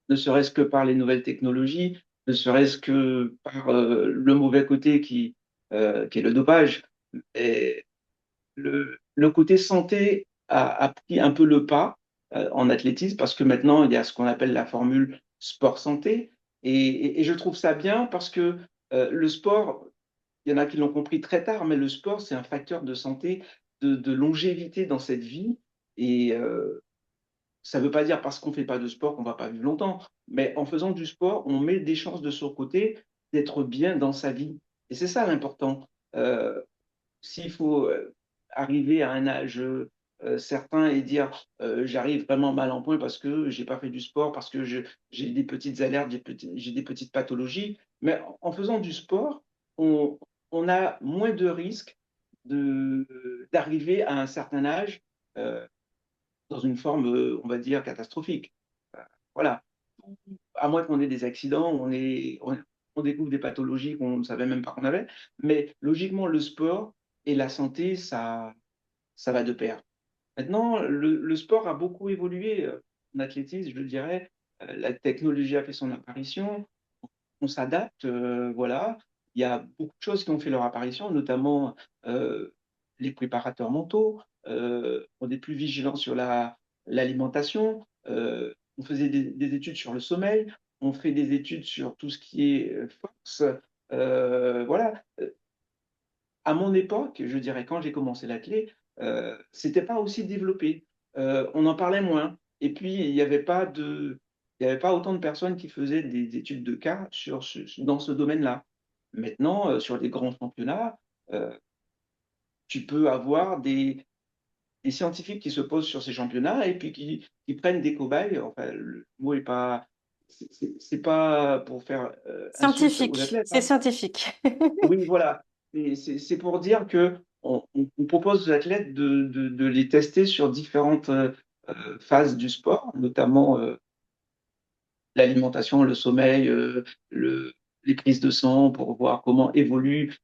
ne serait-ce que par les nouvelles technologies, ne serait-ce que par le mauvais côté qui est le dopage. Et le côté santé a pris un peu le pas en athlétisme parce que maintenant, il y a ce qu'on appelle la formule sport santé. Et je trouve ça bien parce que le sport, il y en a qui l'ont compris très tard, mais le sport, c'est un facteur de santé, de longévité dans cette vie. Et ça ne veut pas dire parce qu'on ne fait pas de sport qu'on ne va pas vivre longtemps, mais en faisant du sport, on met des chances de son côté d'être bien dans sa vie. Et c'est ça l'important. Euh, S'il faut arriver à un âge certain et dire j'arrive vraiment mal en point parce que j'ai pas fait du sport, parce que j'ai des petites alertes, j'ai des petites pathologies, mais en faisant du sport, on, on a moins de risques d'arriver à un certain âge euh, dans une forme, on va dire, catastrophique. Voilà. À moins qu'on ait des accidents, on découvre des pathologies qu'on ne savait même pas qu'on avait. Mais logiquement, le sport et la santé, ça va de pair. Maintenant, le sport a beaucoup évolué en athlétisme, je dirais. La technologie a fait son apparition. On s'adapte, voilà. Il y a beaucoup de choses qui ont fait leur apparition, notamment les préparateurs mentaux. On est plus vigilant sur l'alimentation. On faisait des études sur le sommeil. On fait des études sur tout ce qui est force. Voilà. À mon époque, je dirais quand j'ai commencé l'athlé, c'était pas aussi développé. On en parlait moins. Et puis, il n'y avait pas il n'y avait pas autant de personnes qui faisaient des études de cas dans ce domaine-là. Maintenant, sur les grands championnats, euh, tu peux avoir des scientifiques qui se posent sur ces championnats et puis qui prennent des cobayes. Enfin, le mot est pas, c'est pas pour faire insulte aux Scientifique, athlètes, c'est hein. scientifique. Oui, voilà. Et c'est pour dire que on propose aux athlètes de les tester sur différentes phases du sport, notamment l'alimentation, le sommeil, les prises de sang pour voir comment évolue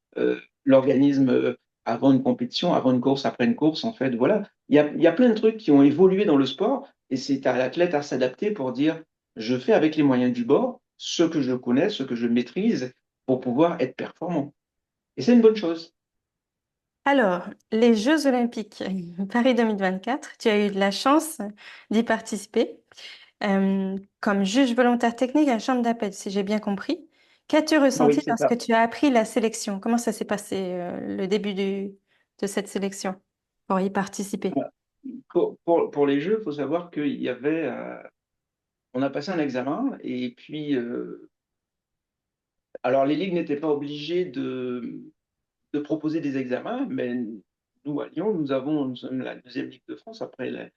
l'organisme avant une compétition, avant une course, après une course. En fait, voilà. Il y a plein de trucs qui ont évolué dans le sport et c'est à l'athlète à s'adapter pour dire je fais avec les moyens du bord ce que je connais, ce que je maîtrise pour pouvoir être performant. Et c'est une bonne chose. Alors, les Jeux Olympiques Paris 2024, tu as eu de la chance d'y participer comme juge volontaire technique à la Chambre d'appel, si j'ai bien compris. Qu'as-tu Ah oui, ressenti c'est lorsque ça. tu as appris la sélection? Comment ça s'est passé, le début de cette sélection pour y participer? Pour les Jeux, il faut savoir qu'il y avait, on a passé un examen et puis alors, les ligues n'étaient pas obligées de proposer des examens, mais nous, à Lyon, nous sommes la deuxième Ligue de France après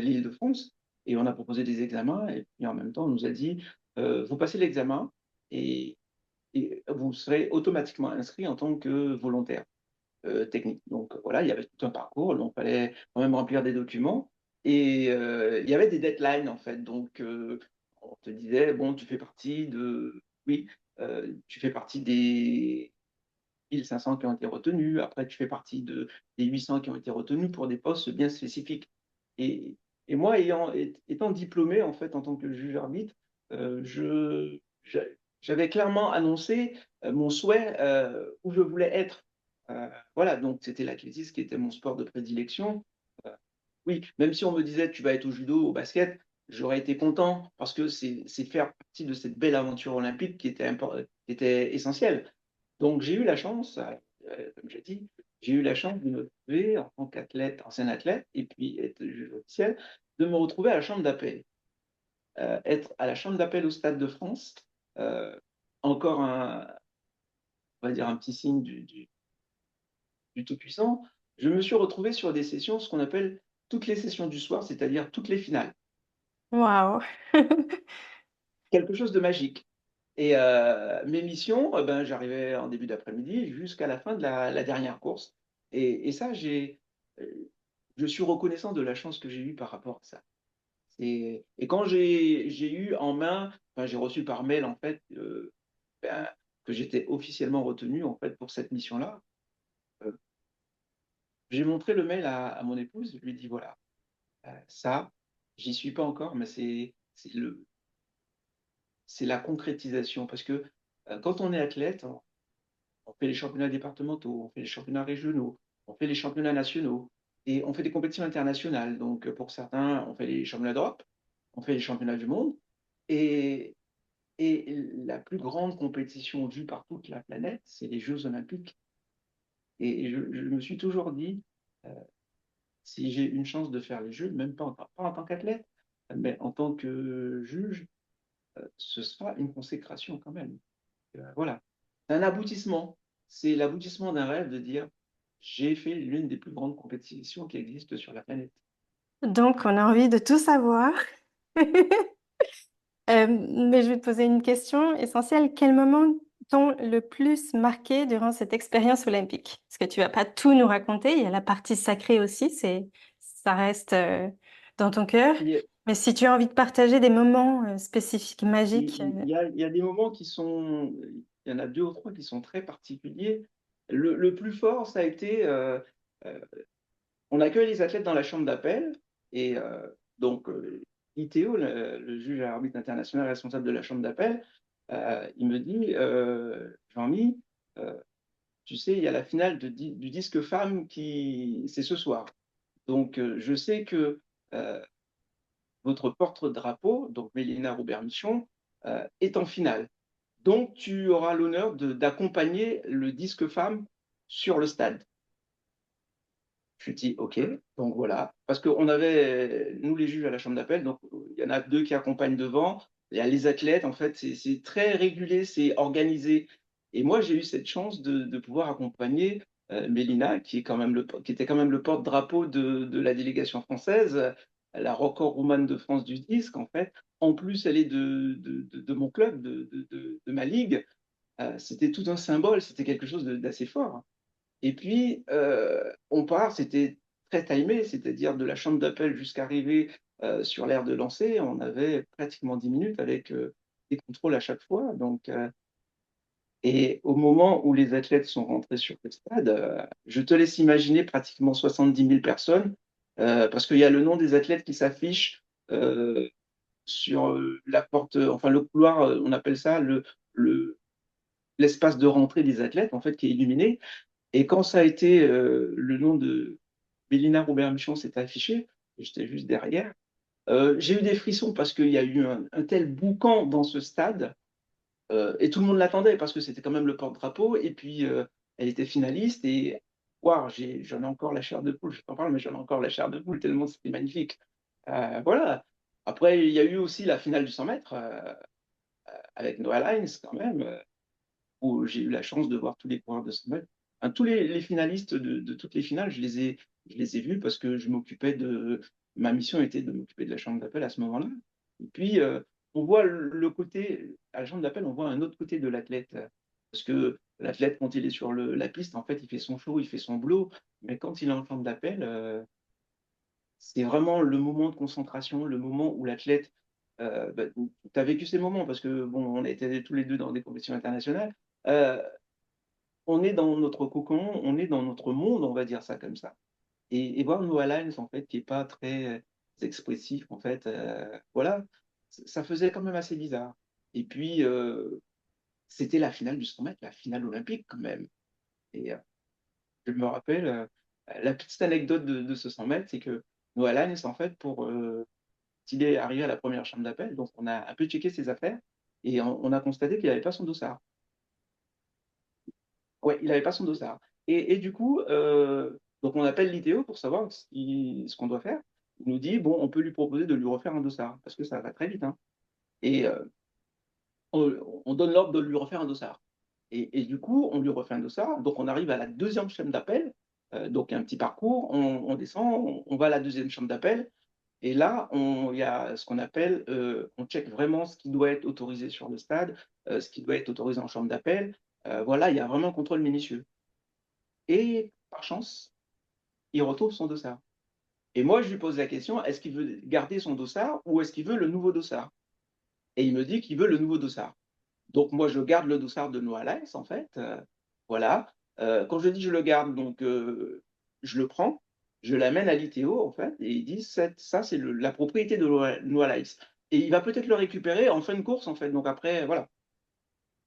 l'Île-de-France, et on a proposé des examens, et puis en même temps, on nous a dit, vous passez l'examen, et, et vous serez automatiquement inscrit en tant que volontaire technique. Donc voilà, il y avait tout un parcours, donc il fallait quand même remplir des documents, et il y avait des deadlines, en fait, donc on te disait, bon, tu fais partie de... Oui, tu fais partie des 1500 qui ont été retenus. Après, tu fais partie des 800 qui ont été retenus pour des postes bien spécifiques. Et, et moi, étant diplômé en fait en tant que juge arbitre, j'avais clairement annoncé mon souhait où je voulais être. Voilà, donc c'était l'athlétisme qui était mon sport de prédilection. Euh, oui, même si on me disait tu vas être au judo, au basket, j'aurais été content parce que c'est faire partie de cette belle aventure olympique qui était essentielle. Donc, j'ai eu la chance, comme j'ai dit, j'ai eu la chance de me retrouver en tant qu'athlète, ancien athlète, et puis être juge officiel, de me retrouver à la Chambre d'appel. Être à la Chambre d'appel au Stade de France, euh, encore on va dire un petit signe du Tout-Puissant, je me suis retrouvé sur des sessions, ce qu'on appelle toutes les sessions du soir, c'est-à-dire toutes les finales. Waouh! Quelque chose de magique. Et mes missions, ben, j'arrivais en début d'après-midi jusqu'à la fin de la dernière course. Et ça, euh, je suis reconnaissant de la chance que j'ai eue par rapport à ça. Et quand j'ai eu en main, enfin, j'ai reçu par mail en fait ben, que j'étais officiellement retenu en fait pour cette mission-là, euh, j'ai montré le mail à mon épouse. Je lui ai dit voilà, ça, j'y suis pas encore, mais c'est la concrétisation parce que quand on est athlète, on fait les championnats départementaux, on fait les championnats régionaux, on fait les championnats nationaux et on fait des compétitions internationales. Donc, pour certains, on fait les championnats d'Europe, on fait les championnats du monde. Et, et la plus grande compétition vue par toute la planète, c'est les Jeux Olympiques. Et je me suis toujours dit, euh, si j'ai une chance de faire les Jeux, même pas en tant qu'athlète, mais en tant que juge, ce sera une consécration quand même. Voilà. C'est un aboutissement. C'est l'aboutissement d'un rêve de dire j'ai fait l'une des plus grandes compétitions qui existent sur la planète. Donc, on a envie de tout savoir. Mais je vais te poser une question essentielle. Quel moment t'ont le plus marqué durant cette expérience olympique? Parce que tu vas pas tout nous raconter. Il y a la partie sacrée aussi. Ça reste dans ton cœur. Il y a, Mais si tu as envie de partager des moments spécifiques, magiques. il y a des moments qui sont, il y en a deux ou trois qui sont très particuliers. Le plus fort, ça a été, euh, on accueille les athlètes dans la chambre d'appel et donc ITO, le juge arbitre international responsable de la chambre d'appel, il me dit, Jean-Mi, euh, tu sais, il y a la finale du disque femme qui c'est ce soir. Donc, je sais que euh, votre porte-drapeau, donc Mélina Robert-Michon, est en finale. Donc, tu auras l'honneur d'accompagner le disque femme sur le stade. Je me dis, OK, donc voilà. Parce qu'on avait, nous les juges à la chambre d'appel, donc il y en a deux qui accompagnent devant. Il y a les athlètes, en fait, c'est très régulé, c'est organisé. Et moi, j'ai eu cette chance de pouvoir accompagner Mélina, qui était quand même le porte-drapeau de la délégation française, la record roumaine de France du disque, en fait. En plus, elle est de mon club, de ma ligue. C'était tout un symbole, c'était quelque chose d'assez fort. Et puis, on part, c'était très timé, c'est-à-dire de la chambre d'appel jusqu'à arriver sur l'aire de lancer, on avait pratiquement 10 minutes avec des contrôles à chaque fois. Donc, et au moment où les athlètes sont rentrés sur le stade, je te laisse imaginer pratiquement 70 000 personnes, parce qu'il y a le nom des athlètes qui s'affiche euh, sur la porte, enfin le couloir, on appelle ça le- l'espace de rentrée des athlètes, en fait, qui est illuminé. Et quand ça a été le nom de Mélina Robert-Michon s'est affiché, j'étais juste derrière, j'ai eu des frissons parce qu'il y a eu un tel boucan dans ce stade, et tout le monde l'attendait parce que c'était quand même le porte-drapeau, et puis elle était finaliste, et wow, j'en ai encore la chair de poule, je t'en parle, mais j'en ai encore la chair de poule tellement c'était magnifique. Voilà. Après, il y a eu aussi la finale du 100 mètres avec Noah Lyles quand même, où j'ai eu la chance de voir tous les coureurs de 100 mètres. Enfin, tous les finalistes de toutes les finales, je les ai vus parce que ma mission était de m'occuper de la chambre d'appel à ce moment-là. Et puis, on voit le côté, à la chambre d'appel, on voit un autre côté de l'athlète. Parce que l'athlète, quand il est sur la piste, en fait, il fait son show, il fait son boulot. Mais quand il est en chambre d'appel, c'est vraiment le moment de concentration, le moment où l'athlète, bah, tu as vécu ces moments parce que, bon, on a été tous les deux dans des compétitions internationales. Euh, on est dans notre cocon, on est dans notre monde, on va dire ça comme ça. Et voir Noah Lyles, en fait, qui est pas très expressif, en fait, voilà, ça faisait quand même assez bizarre. Et puis, c'était la finale du 100 mètres, la finale olympique quand même. Et je me rappelle, la petite anecdote de ce 100 mètres, c'est que Noah Lyles, en fait, il est arrivé à la première chambre d'appel, donc on a un peu checké ses affaires, et on a constaté qu'il n'avait pas son dossard. Ouais, il n'avait pas son dossard. Et du coup, donc on appelle l'ITO pour savoir ce qu'on doit faire. Il nous dit, bon, on peut lui proposer de lui refaire un dossard, parce que ça va très vite, hein. Et on donne l'ordre de lui refaire un dossard. Et du coup, on lui refait un dossard. Donc on arrive à la deuxième chambre d'appel. Donc un petit parcours, on descend, on va à la deuxième chambre d'appel. Et là, il y a ce qu'on appelle, on check vraiment ce qui doit être autorisé sur le stade, ce qui doit être autorisé en chambre d'appel. Voilà, il y a vraiment un contrôle minutieux. Et par chance, il retrouve son dossard. Et moi, je lui pose la question, est-ce qu'il veut garder son dossard ou est-ce qu'il veut le nouveau dossard? Et il me dit qu'il veut le nouveau dossard. Donc moi, je garde le dossard de Noah Lyles, en fait. Voilà. Quand je dis je le garde, donc je le prends, je l'amène à l'ITO, en fait, et ils disent, ça, c'est la propriété de Noah Lyles. Et il va peut-être le récupérer en fin de course, en fait. Donc après, voilà.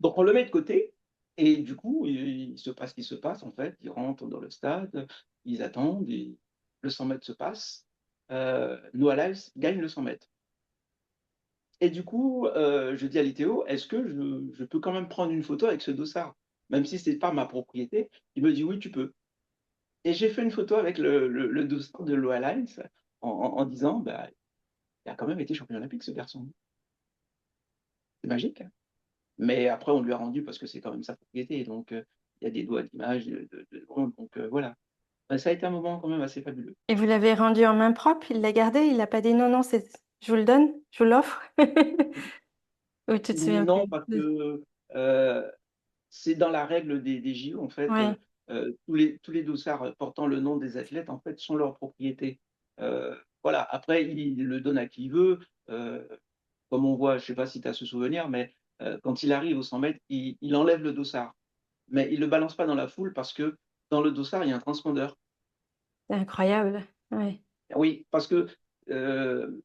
Donc on le met de côté, et du coup, il se passe ce qui se passe, en fait. Ils rentrent dans le stade, ils attendent, et le 100 mètres se passe. Noah Lyles gagne le 100 mètres. Et du coup, je dis à l'ITO, est-ce que je peux quand même prendre une photo avec ce dossard? Même si ce n'est pas ma propriété. Il me dit, oui, tu peux. Et j'ai fait une photo avec le dossard de Noah Lyles en disant, bah, il a quand même été champion olympique, ce garçon. C'est magique, hein. Mais après, on lui a rendu parce que c'est quand même sa propriété. Donc, il y a des droits d'image, donc voilà. Ça a été un moment quand même assez fabuleux. Et vous l'avez rendu en main propre, il l'a gardé, il n'a pas dit non, non, je vous le donne, je vous l'offre. Ou tu te souviens Non, plus? parce que c'est dans la règle des JO, en fait, Ouais, tous les dossards portant le nom des athlètes, en fait, sont leur propriété. Voilà, après, il le donne à qui il veut. Euh, Comme on voit, je ne sais pas si tu as ce souvenir, mais quand il arrive au 100 mètres, il enlève le dossard. Mais il ne le balance pas dans la foule parce que dans le dossard, il y a un transpondeur. c'est incroyable. Ouais. Oui, parce que euh,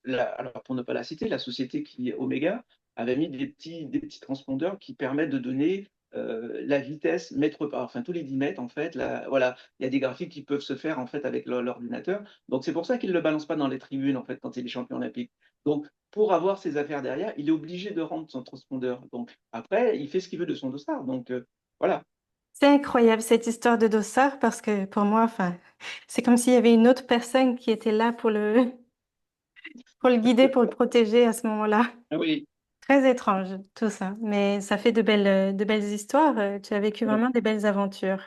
alors pour ne pas la citer, la société qui est Omega avait mis des petits transpondeurs qui permettent de donner la vitesse mètre par, enfin tous les 10 mètres en fait. Voilà, il y a des graphiques qui peuvent se faire en fait avec l'ordinateur. Donc c'est pour ça qu'il ne le balance pas dans les tribunes en fait quand il est champion olympique. Donc pour avoir ses affaires derrière, il est obligé de rendre son transpondeur. Donc après, il fait ce qu'il veut de son dossard. Donc voilà. C'est incroyable cette histoire de dossard parce que pour moi, enfin, c'est comme s'il y avait une autre personne qui était là pour le guider, pour le protéger à ce moment-là. Ah oui. Très étrange tout ça, mais ça fait de belles histoires. Tu as vécu vraiment des belles aventures.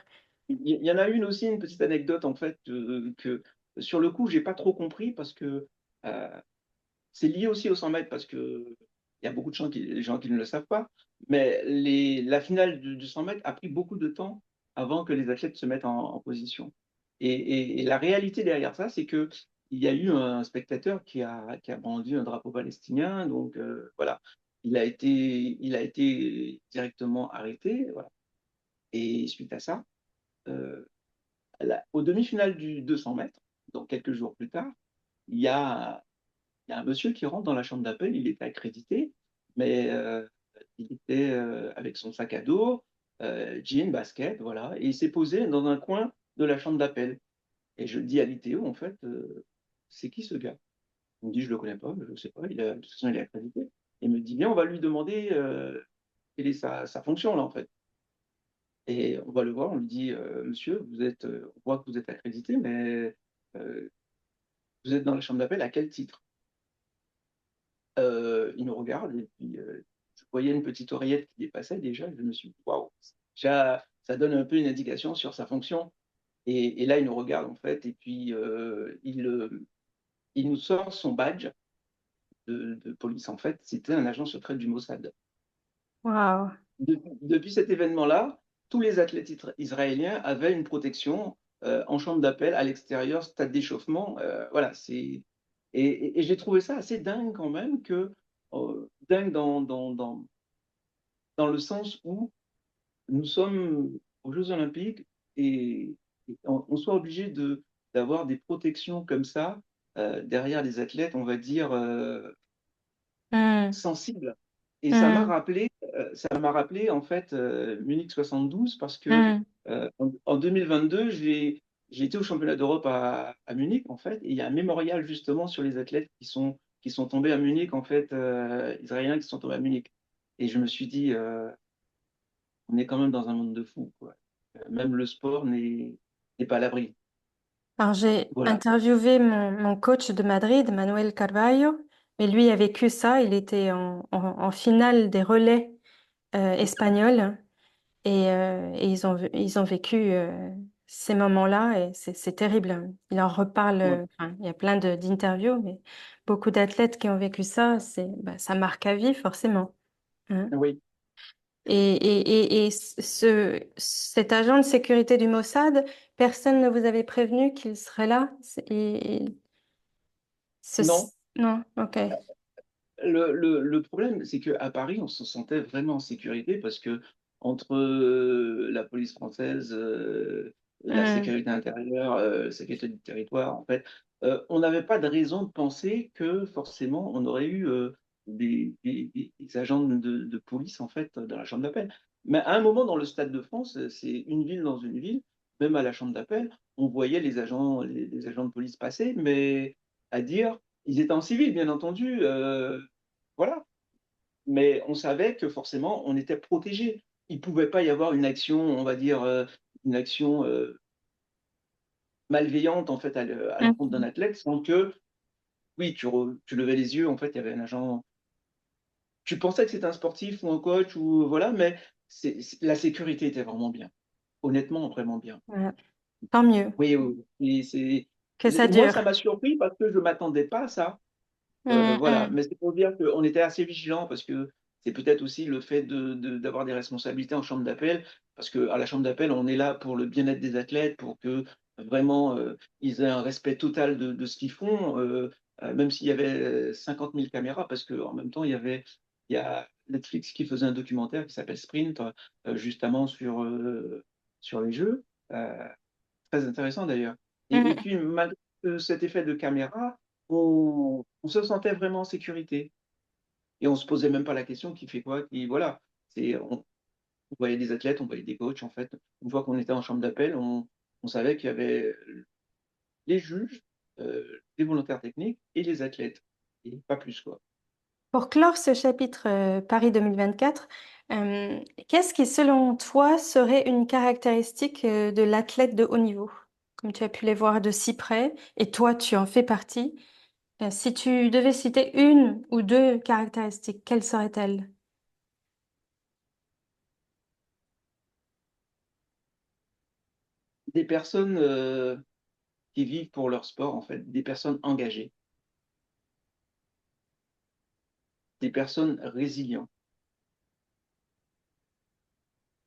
Il y en a une aussi, une petite anecdote en fait, que sur le coup, j'ai pas trop compris parce que euh, c'est lié aussi aux 100 mètres parce que il y a beaucoup de gens qui ne le savent pas, mais la finale du 100 mètres a pris beaucoup de temps avant que les athlètes se mettent en position. Et la réalité derrière ça, c'est que il y a eu un spectateur qui a brandi un drapeau palestinien, donc voilà, il a été directement arrêté, voilà. Et suite à ça, euh, au demi-finale du 200 mètres, donc quelques jours plus tard, il y a il y a un monsieur qui rentre dans la chambre d'appel, il était accrédité, mais il était avec son sac à dos, jean, basket, voilà, et il s'est posé dans un coin de la chambre d'appel. Et je dis à l'ITO, en fait, c'est qui ce gars? Il me dit, je le connais pas, je ne sais pas, de toute façon, il est accrédité. Il me dit, bien, on va lui demander quelle est sa fonction, là, en fait. Et on va le voir, on lui dit, monsieur, on voit que vous êtes accrédité, mais euh, vous êtes dans la chambre d'appel à quel titre? Il nous regarde et puis je voyais une petite oreillette qui dépassait déjà. Et je me suis dit, waouh, déjà, ça donne un peu une indication sur sa fonction. Et là, il nous regarde en fait et puis il nous sort son badge de police. En fait, c'était un agent secret du Mossad. Waouh. Depuis cet événement-là, tous les athlètes israéliens avaient une protection en chambre d'appel à l'extérieur, stade d'échauffement. Voilà, et j'ai trouvé ça assez dingue quand même dingue dans le sens où nous sommes aux Jeux Olympiques et on soit obligé d'avoir des protections comme ça derrière les athlètes, on va dire, Hmm, sensibles. Et hmm, ça m'a rappelé en fait Munich 72 parce que hmm. en 2022, j'ai été au championnat d'Europe à Munich en fait, et il y a un mémorial justement sur les athlètes qui sont tombés à Munich en fait, israéliens qui sont tombés à Munich. Et je me suis dit, on est quand même dans un monde de fous, quoi. Même le sport n'est pas à l'abri. Alors, j'ai Voilà. interviewé mon coach de Madrid, Manuel Carvalho, mais lui a vécu ça. Il était en finale des relais espagnols et ils ont vécu ces moments-là et c'est terrible. Il en reparle, Ouais. enfin, il y a plein d'interviews, mais beaucoup d'athlètes qui ont vécu ça, ça marque à vie forcément, hein. Oui. Et cet agent de sécurité du Mossad, personne ne vous avait prévenu qu'il serait là? Non, Non, ok. le problème, c'est qu'à Paris, on se sentait vraiment en sécurité parce que entre la police française, la Hmm, sécurité intérieure, la sécurité du territoire, en fait, on n'avait pas de raison de penser que forcément on aurait eu des agents de police en fait dans la chambre d'appel. Mais à un moment dans le Stade de France, c'est une ville dans une ville, même à la chambre d'appel, on voyait les agents de police passer, mais à dire ils étaient en civil, bien entendu, voilà. Mais on savait que forcément, on était protégé. Il ne pouvait pas y avoir une action, on va dire, une action malveillante en fait à l'encontre d'un hmm. athlète sans que, oui, tu levais les yeux, en fait, il y avait un agent. Tu pensais que c'était un sportif ou un coach ou voilà, mais la sécurité était vraiment bien. Honnêtement, vraiment bien. Ouais, tant mieux Oui, oui. que ça Moi, dure. ça m'a surpris parce que je ne m'attendais pas à ça. Hmm, Voilà, hmm, mais c'est pour dire qu'on était assez vigilants parce que c'est peut-être aussi le fait d'avoir des responsabilités en chambre d'appel, parce qu'à la chambre d'appel, on est là pour le bien-être des athlètes, pour que vraiment ils aient un respect total de ce qu'ils font, même s'il y avait 50 000 caméras, parce qu'en même temps, il y a Netflix qui faisait un documentaire qui s'appelle Sprint, justement sur les jeux. Euh, Très intéressant d'ailleurs. Et hmm. puis, malgré cet effet de caméra, on se sentait vraiment en sécurité. Et on se posait même pas la question qui fait quoi, qui, voilà. On voyait des athlètes, on voyait des coachs, en fait. Une fois qu'on était en chambre d'appel, on savait qu'il y avait les juges, les volontaires techniques et les athlètes. Et pas plus, quoi. Pour clore ce chapitre Paris 2024, euh, Qu'est-ce qui, selon toi, serait une caractéristique de l'athlète de haut niveau? Comme tu as pu les voir de si près, et toi, tu en fais partie. Si tu devais citer une ou deux caractéristiques, quelles seraient-elles? Des personnes qui vivent pour leur sport, en fait, des personnes engagées, des personnes résilientes.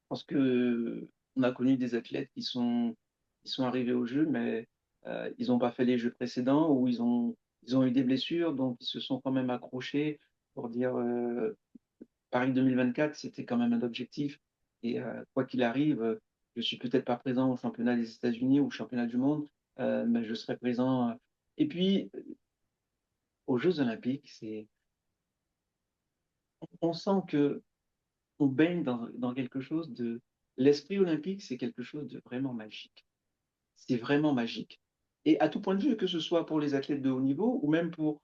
Parce que on a connu des athlètes qui sont arrivés au jeu, mais ils n'ont pas fait les jeux précédents ou ils ont eu des blessures, donc ils se sont quand même accrochés pour dire Paris 2024, c'était quand même un objectif. Et quoi qu'il arrive, je suis peut-être pas présent au championnat des États-Unis ou au championnat du monde, mais je serai présent. Et puis, aux Jeux Olympiques, on sent que on baigne dans quelque chose de. L'esprit olympique, c'est quelque chose de vraiment magique. C'est vraiment magique. Et à tout point de vue, que ce soit pour les athlètes de haut niveau ou même pour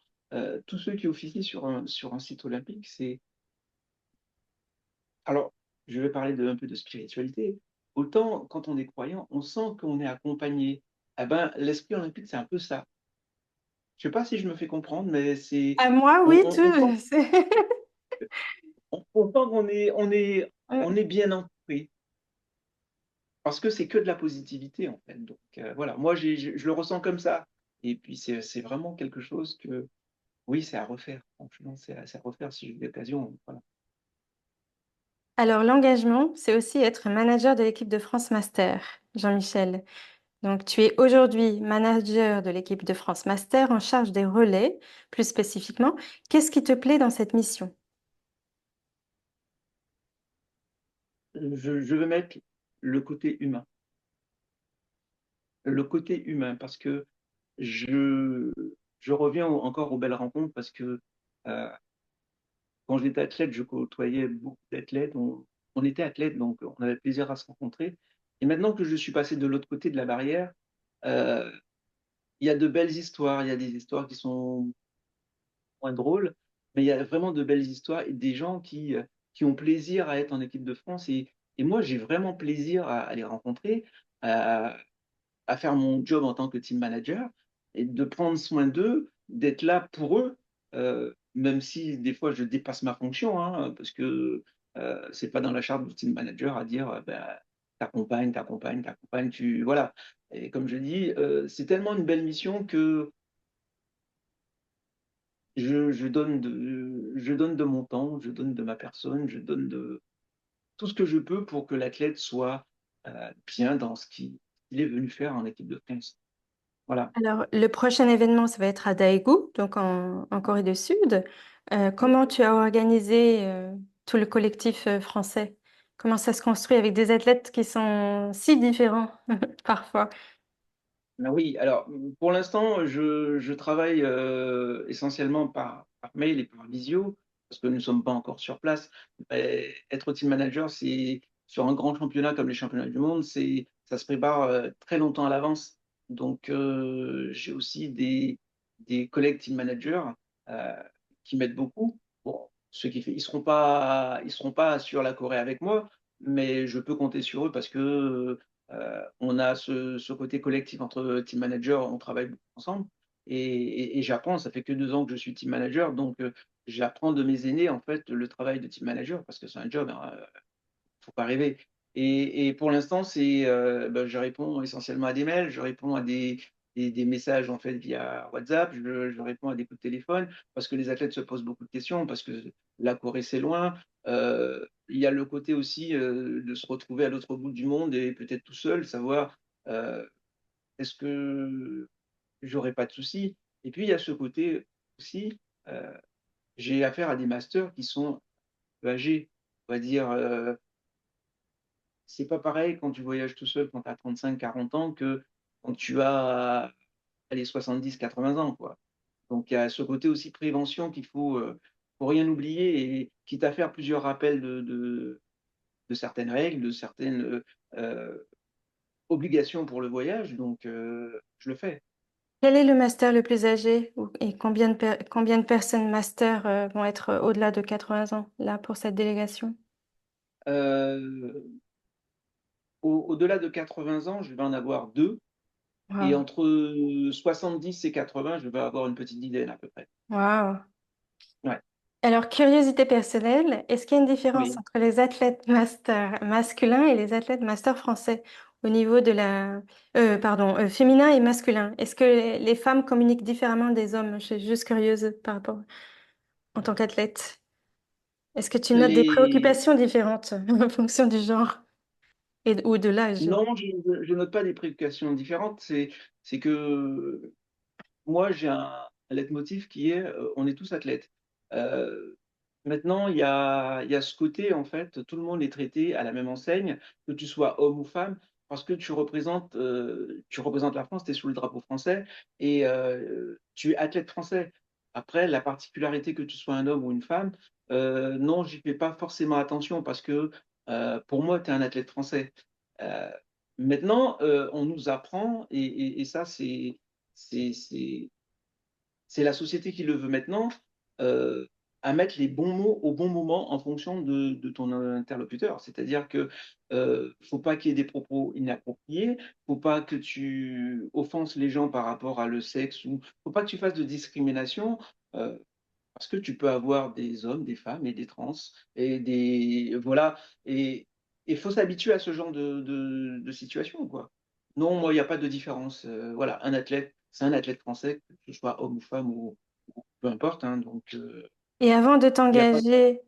tous ceux qui officient sur un site olympique, c'est. Alors, je vais parler un peu de spiritualité. Autant quand on est croyant, on sent qu'on est accompagné. Eh ben, l'esprit olympique, c'est un peu ça. Je ne sais pas si je me fais comprendre, mais c'est. À moi, On, oui, on, on tout. sent, on sent on est bien entouré. Parce que c'est que de la positivité, en fait. Donc, voilà, moi, je le ressens comme ça. Et puis, c'est vraiment quelque chose que, oui, c'est à refaire. Franchement, c'est à refaire si j'ai l'occasion. Voilà. Alors, l'engagement, c'est aussi être manager de l'équipe de France Master, Jean-Michel. Donc, tu es aujourd'hui manager de l'équipe de France Master en charge des relais, plus spécifiquement. Qu'est-ce qui te plaît dans cette mission? Je veux mettre le côté humain. Le côté humain, parce que je, je reviens encore aux belles rencontres, parce que euh, quand j'étais athlète, je côtoyais beaucoup d'athlètes. On était athlètes, donc on avait plaisir à se rencontrer. Et maintenant que je suis passé de l'autre côté de la barrière, euh, il y a de belles histoires, il y a des histoires qui sont moins drôles, mais il y a vraiment de belles histoires et des gens qui ont plaisir à être en équipe de France. Et moi, j'ai vraiment plaisir à les rencontrer, à faire mon job en tant que team manager et de prendre soin d'eux, d'être là pour eux, même si des fois je dépasse ma fonction, hein, parce que c'est pas dans la charte du team manager à dire ben, t'accompagnes, tu voilà. Et comme je dis, c'est tellement une belle mission que je donne de mon temps, je donne de ma personne, je donne de tout ce que je peux pour que l'athlète soit bien dans ce qu'il est venu faire en équipe de France. Voilà. Alors, le prochain événement, ça va être à Daegu, donc en Corée du Sud. Comment tu as organisé tout le collectif français? Comment ça se construit avec des athlètes qui sont si différents parfois? Ah oui, alors pour l'instant, je travaille essentiellement par mail et par visio, parce que nous ne sommes pas encore sur place. Mais être team manager, c'est sur un grand championnat comme les championnats du monde, ça se prépare très longtemps à l'avance. Donc j'ai aussi des collègues team managers euh, qui m'aident beaucoup. Bon, ils seront pas sur la Corée avec moi, mais je peux compter sur eux parce que on a ce côté collectif entre team managers, on travaille beaucoup ensemble. Et j'apprends, ça fait que 2 ans que je suis team manager, donc j'apprends de mes aînés en fait le travail de team manager parce que c'est un job, hein, faut pas rêver. Et pour l'instant, ben, je réponds essentiellement à des mails, je réponds à des messages en fait via WhatsApp, je réponds à des coups de téléphone parce que les athlètes se posent beaucoup de questions, parce que la Corée c'est loin. Il y a le côté aussi de se retrouver à l'autre bout du monde et peut-être tout seul, savoir euh, est-ce que j'aurai pas de soucis. Et puis il y a ce côté aussi, euh, j'ai affaire à des masters qui sont âgés, on va dire. C'est pas pareil quand tu voyages tout seul quand tu as 35-40 ans que quand tu as les 70-80 ans, quoi. Donc il y a ce côté aussi prévention qu'il faut rien oublier et quitte à faire plusieurs rappels de certaines règles, de certaines obligations pour le voyage. Donc je le fais. Quel est le master le plus âgé et combien de personnes master vont être au-delà de 80 ans là pour cette délégation? Euh, Au-delà de 80 ans, je vais en avoir deux. Et Wow. entre 70 et 80, je vais avoir une petite dizaine à peu près. Wow. Ouais, Alors, curiosité personnelle, est-ce qu'il y a une différence oui. entre les athlètes master masculins et les athlètes master français au niveau de la... pardon, féminin et masculin? Est-ce que les femmes communiquent différemment des hommes? Je suis juste curieuse par rapport en tant qu'athlète. Est-ce que tu notes des Les... préoccupations différentes en fonction du genre ou de l'âge? Non, je note pas des préoccupations différentes. C'est que moi, j'ai un leitmotiv qui est on est tous athlètes. Euh, Maintenant, il y a ce côté, en fait, tout le monde est traité à la même enseigne, que tu sois homme ou femme, parce que tu représentes la France, tu es sous le drapeau français et tu es athlète français. Après, la particularité que tu sois un homme ou une femme, non, j'y fais pas forcément attention parce que pour moi, tu es un athlète français. Euh, Maintenant, on nous apprend, et ça, c'est, c'est, c'est la société qui le veut maintenant, euh, à mettre les bons mots au bon moment en fonction de ton interlocuteur. C'est-à-dire que faut pas qu'il y ait des propos inappropriés, faut pas que tu offenses les gens par rapport à le sexe, ou faut pas que tu fasses de discrimination. euh, Parce que tu peux avoir des hommes, des femmes et des trans et des voilà, et il faut s'habituer à ce genre de situation, quoi. Non, moi il n'y a pas de différence. Voilà, un athlète, c'est un athlète français, que ce soit homme ou femme ou peu importe, hein, donc Et avant de il n'y a pas. t'engager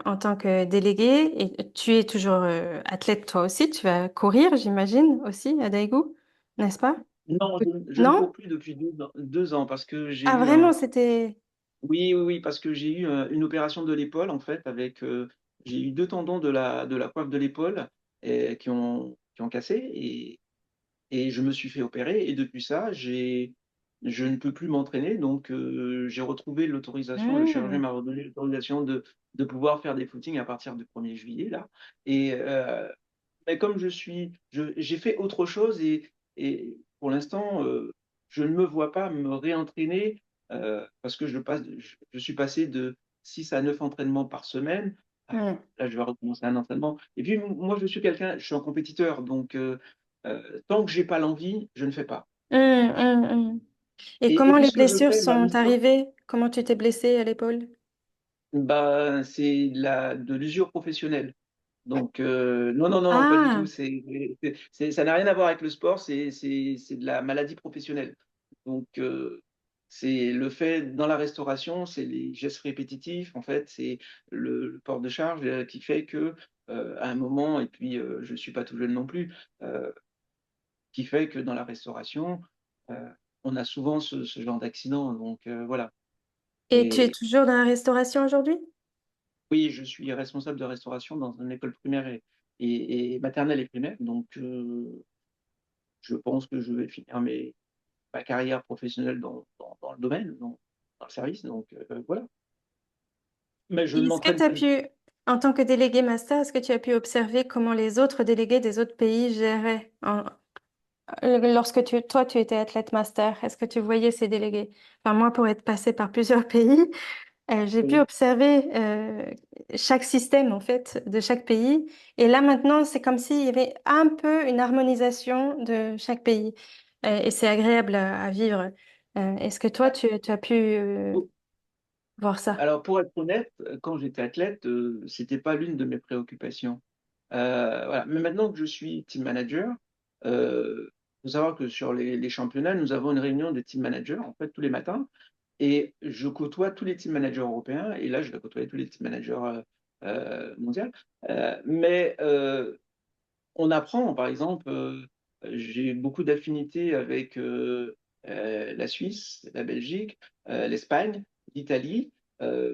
en tant que délégué, et tu es toujours athlète toi aussi, tu vas courir, j'imagine, aussi à Daegu, n'est-ce pas? Non, Oui. je ne cours Non? plus depuis 2 ans parce que j'ai Ah, eu vraiment, c'était... oui, oui, oui, parce que j'ai eu une opération de l'épaule en fait avec j'ai eu deux tendons de la coiffe de l'épaule qui ont cassé et je me suis fait opérer et depuis ça, je ne peux plus m'entraîner donc j'ai retrouvé l'autorisation, le chirurgien Hmm. m'a redonné l'autorisation de pouvoir faire des footings à partir du 1er juillet là. Et mais comme j'ai fait autre chose et pour l'instant, je ne me vois pas me réentraîner parce que je suis passé de 6 à 9 entraînements par semaine. Ah, Hmm. là, je vais recommencer un entraînement. Et puis, moi, je suis un compétiteur, donc tant que j'ai pas l'envie, je ne fais pas. Hmm, hmm, hmm. Et Et comment les puisque je blessures fais ma sont mission, arrivées? Comment tu t'es blessé à l'épaule? bah, c'est de l'usure professionnelle. Donc, non, non, non, non, pas du tout. Ah, Ça n'a rien à voir avec le sport, c'est de la maladie professionnelle. Donc, c'est le fait dans la restauration, c'est les gestes répétitifs, en fait, c'est le port de charge qui fait que, à un moment, et puis je ne suis pas tout jeune non plus, euh, qui fait que dans la restauration, euh, on a souvent ce genre d'accident. Donc, voilà. et tu es Et toujours dans la restauration aujourd'hui? oui, je suis responsable de restauration dans une école primaire et maternelle et primaire. Donc, je pense que je vais finir ma carrière professionnelle dans le domaine, dans le service. Donc, voilà. Mais je ne Et est-ce que m'entraîne tu as plus. pu, en tant que délégué master, est-ce que tu as pu observer comment les autres délégués des autres pays géraient lorsque toi, tu étais athlète master? Est-ce que tu voyais ces délégués? Enfin, moi, pour être passée par plusieurs pays, j'ai pu Oui. observer chaque système, en fait, de chaque pays. Et là, maintenant, c'est comme s'il y avait un peu une harmonisation de chaque pays. Et c'est agréable à vivre. Est-ce que toi, tu as pu voir ça? Alors, pour être honnête, quand j'étais athlète, c'était pas l'une de mes préoccupations. Voilà. Mais maintenant que je suis team manager, faut savoir que sur les championnats, nous avons une réunion des team managers en fait tous les matins, et je côtoie tous les team managers européens, et là je vais côtoyer tous les team managers mondiaux. Mais on apprend, par exemple, j'ai beaucoup d'affinités avec la Suisse, la Belgique, l'Espagne, l'Italie,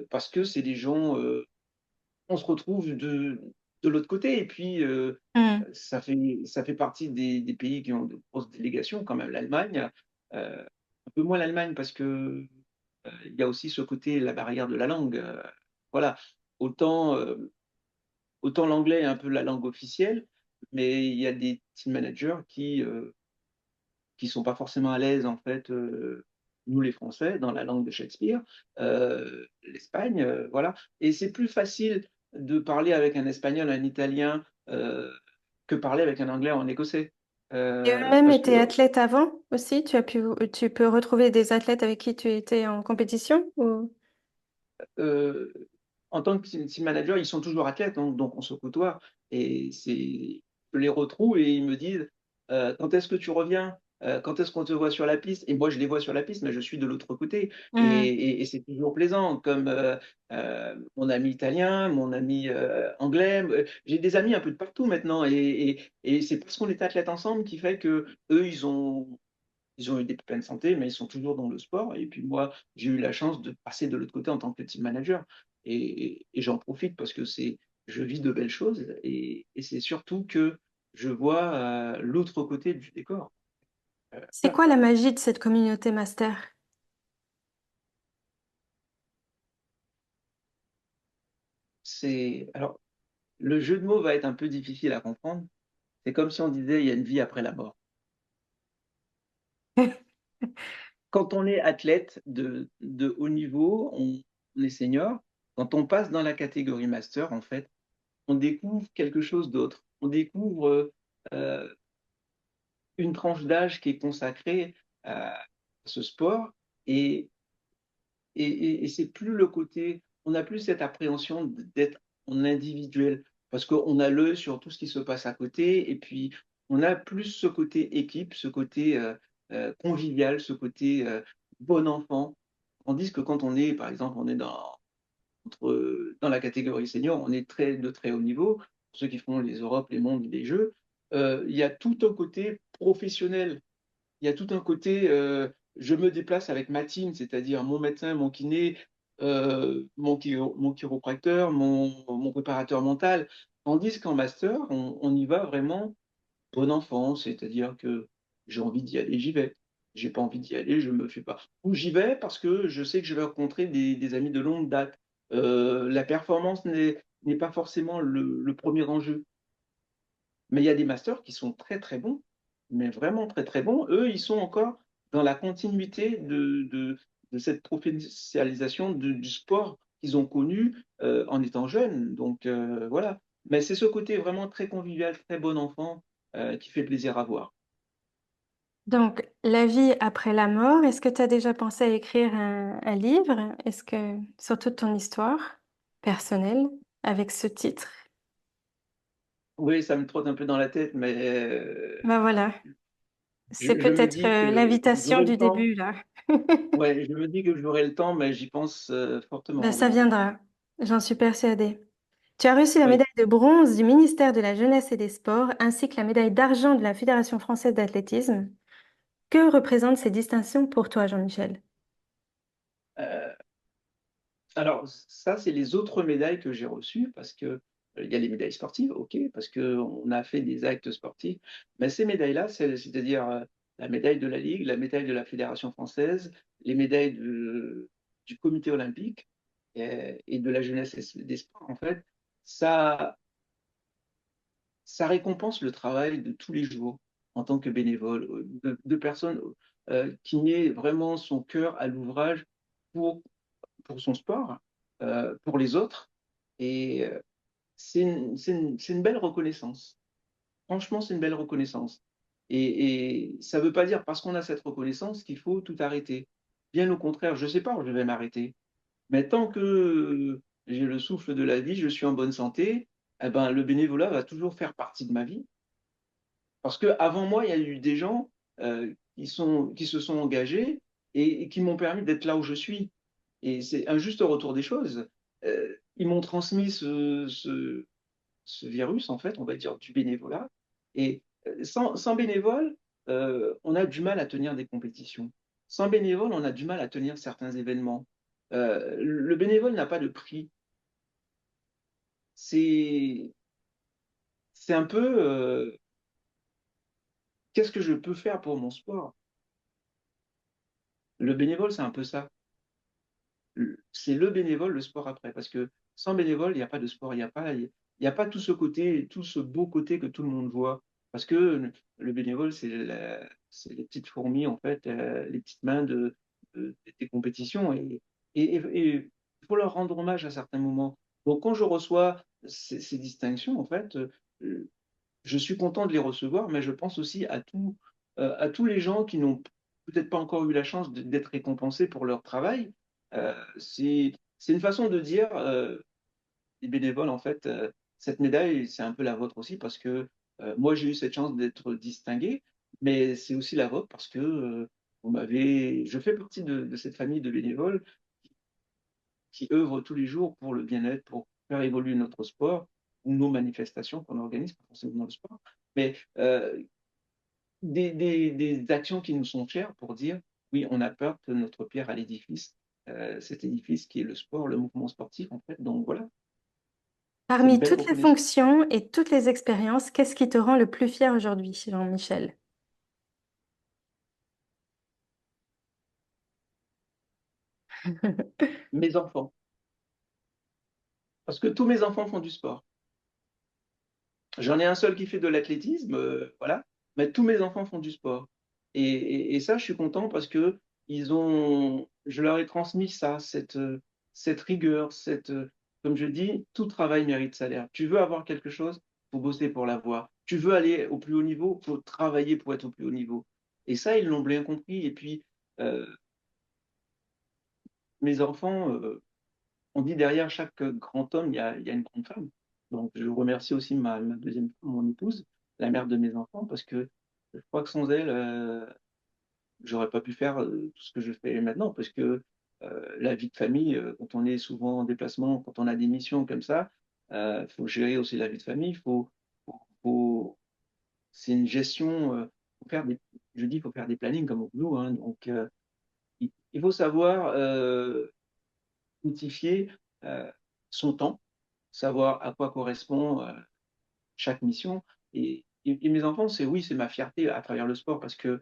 parce que c'est des gens on se retrouve de l'autre côté. Et puis, Hmm. ça fait partie des pays qui ont de grosses délégations, quand même l'Allemagne. Un peu moins l'Allemagne parce que il y a aussi ce côté, la barrière de la langue. Voilà. Autant, autant l'anglais est un peu la langue officielle, mais il y a des team managers qui sont pas forcément à l'aise, en fait, nous les Français, dans la langue de Shakespeare, l'Espagne, voilà. Et c'est plus facile. de parler avec un Espagnol, un Italien, que parler avec un Anglais ou un Écossais. Et eux-mêmes Parce que étaient athlètes avant aussi? Tu peux retrouver des athlètes avec qui tu étais en compétition ou... euh, en tant que team manager, ils sont toujours athlètes, donc on se côtoie. Et je les retrouve et ils me disent quand est-ce que tu reviens? Quand est-ce qu'on te voit sur la piste? Et moi, je les vois sur la piste, mais je suis de l'autre côté. Hmm. Et c'est toujours plaisant, comme mon ami italien, mon ami anglais. J'ai des amis un peu de partout maintenant. Et c'est parce qu'on est athlètes ensemble qui fait que eux, ils ont eu des problèmes de santé, mais ils sont toujours dans le sport. Et puis moi, j'ai eu la chance de passer de l'autre côté en tant que team manager. Et j'en profite parce que je vis de belles choses. Et c'est surtout que je vois l'autre côté du décor. C'est Voilà. quoi la magie de cette communauté master? Alors, le jeu de mots va être un peu difficile à comprendre. C'est comme si on disait il y a une vie après la mort. Quand on est athlète de haut niveau, on est senior. Quand on passe dans la catégorie master, en fait, on découvre quelque chose d'autre. On découvre une tranche d'âge qui est consacrée à ce sport et, et c'est plus le côté, on n'a plus cette appréhension d'être en individuel parce qu'on a l'œil sur tout ce qui se passe à côté et puis on a plus ce côté équipe, ce côté convivial, ce côté bon enfant. Tandis que quand on est, par exemple, on est dans la catégorie senior, on est de très haut niveau. Pour ceux qui font les Europes, les mondes, les jeux, il y a tout un côté professionnel. Il y a tout un côté, je me déplace avec ma team, c'est-à-dire mon médecin, mon kiné, mon chiropracteur, mon préparateur mental. Tandis qu'en master, on y va vraiment bon enfant, c'est-à-dire que j'ai envie d'y aller, j'y vais. J'ai pas envie d'y aller, je me fais pas. Ou j'y vais parce que je sais que je vais rencontrer des amis de longue date. La performance n'est pas forcément le premier enjeu. Mais il y a des masters qui sont très très bons, mais vraiment très très bons. Eux, ils sont encore dans la continuité de cette professionnalisation du sport qu'ils ont connu en étant jeunes. Donc voilà. Mais c'est ce côté vraiment très convivial, très bon enfant qui fait plaisir à voir. Donc, la vie après la mort, est-ce que tu as déjà pensé à écrire un livre? Est-ce que, sur toute ton histoire personnelle, avec ce titre? Oui, ça me trotte un peu dans la tête, mais Ben voilà, c'est je me peut-être dis que l'invitation j'aurai le du temps. début, là. Ouais, je me dis que j'aurai le temps, mais j'y pense Ben, fortement, ça oui. viendra, j'en suis persuadée. Tu as reçu la Oui. médaille de bronze du ministère de la Jeunesse et des Sports, ainsi que la médaille d'argent de la Fédération française d'athlétisme. Que représentent ces distinctions pour toi, Jean-Michel? Euh, Alors, ça, c'est les autres médailles que j'ai reçues parce que il y a les médailles sportives, ok, parce qu'on a fait des actes sportifs. Mais ces médailles-là, c'est-à-dire la médaille de la Ligue, la médaille de la Fédération française, les médailles du Comité olympique et de la jeunesse et des sports, en fait, ça, ça récompense le travail de tous les jours en tant que bénévole, de personnes qui met vraiment son cœur à l'ouvrage pour pour son sport, pour les autres. Et c'est une belle reconnaissance. Franchement, c'est une belle reconnaissance. Et ça ne veut pas dire parce qu'on a cette reconnaissance qu'il faut tout arrêter. Bien au contraire, je ne sais pas où je vais m'arrêter. Mais tant que j'ai le souffle de la vie, je suis en bonne santé, eh ben, le bénévolat va toujours faire partie de ma vie. Parce qu'avant moi, il y a eu des gens qui se sont engagés et qui m'ont permis d'être là où je suis. Et c'est un juste retour des choses. Ils m'ont transmis ce virus, en fait, on va dire, du bénévolat. Et sans bénévole, on a du mal à tenir des compétitions. Sans bénévole, on a du mal à tenir certains événements. Le bénévole n'a pas de prix. C'est, c'est un peu, qu'est-ce que je peux faire pour mon sport? Le bénévole, c'est un peu ça. C'est le bénévole, le sport après. Parce que sans bénévole, il n'y a pas de sport, il y a pas tout ce côté, tout ce beau côté que tout le monde voit. Parce que le bénévole, c'est les petites fourmis, en fait, les petites mains des compétitions. Et il faut leur rendre hommage à certains moments. Donc, quand je reçois ces distinctions, en fait, je suis content de les recevoir, mais je pense aussi à tous les gens qui n'ont peut-être pas encore eu la chance d'être récompensés pour leur travail. C'est une façon de dire, les bénévoles, en fait, cette médaille, c'est un peu la vôtre aussi parce que moi, j'ai eu cette chance d'être distingué, mais c'est aussi la vôtre parce que je fais partie de cette famille de bénévoles qui œuvrent tous les jours pour le bien-être, pour faire évoluer notre sport ou nos manifestations qu'on organise, pas forcément dans le sport, mais des actions qui nous sont chères pour dire, oui, on apporte notre pierre à l'édifice, cet édifice qui est le sport, le mouvement sportif, en fait. Donc voilà, c'est une Parmi belle toutes les reconnaissance. fonctions et toutes les expériences, qu'est-ce qui te rend le plus fier aujourd'hui, Jean-Michel? Mes enfants, parce que tous mes enfants font du sport. J'en ai un seul qui fait de l'athlétisme, voilà, mais tous mes enfants font du sport. Et ça, je suis content parce que je leur ai transmis ça, cette rigueur, comme je dis, tout travail mérite salaire. Tu veux avoir quelque chose, faut bosser pour l'avoir. Tu veux aller au plus haut niveau, faut travailler pour être au plus haut niveau. Et ça, ils l'ont bien compris. Et puis, euh, mes enfants, on dit derrière chaque grand homme, il y a une grande femme. Donc, je remercie aussi ma deuxième femme, mon épouse, la mère de mes enfants, parce que je crois que sans elle, j'aurais pas pu faire tout ce que je fais maintenant, parce que la vie de famille, quand on est souvent en déplacement, quand on a des missions comme ça, il faut gérer aussi la vie de famille. Faut- c'est une gestion. Je dis, il faut faire des plannings comme au boulot, hein. Donc, il faut savoir notifier son temps, savoir à quoi correspond chaque mission. Et mes enfants, c'est oui, c'est ma fierté à travers le sport, parce que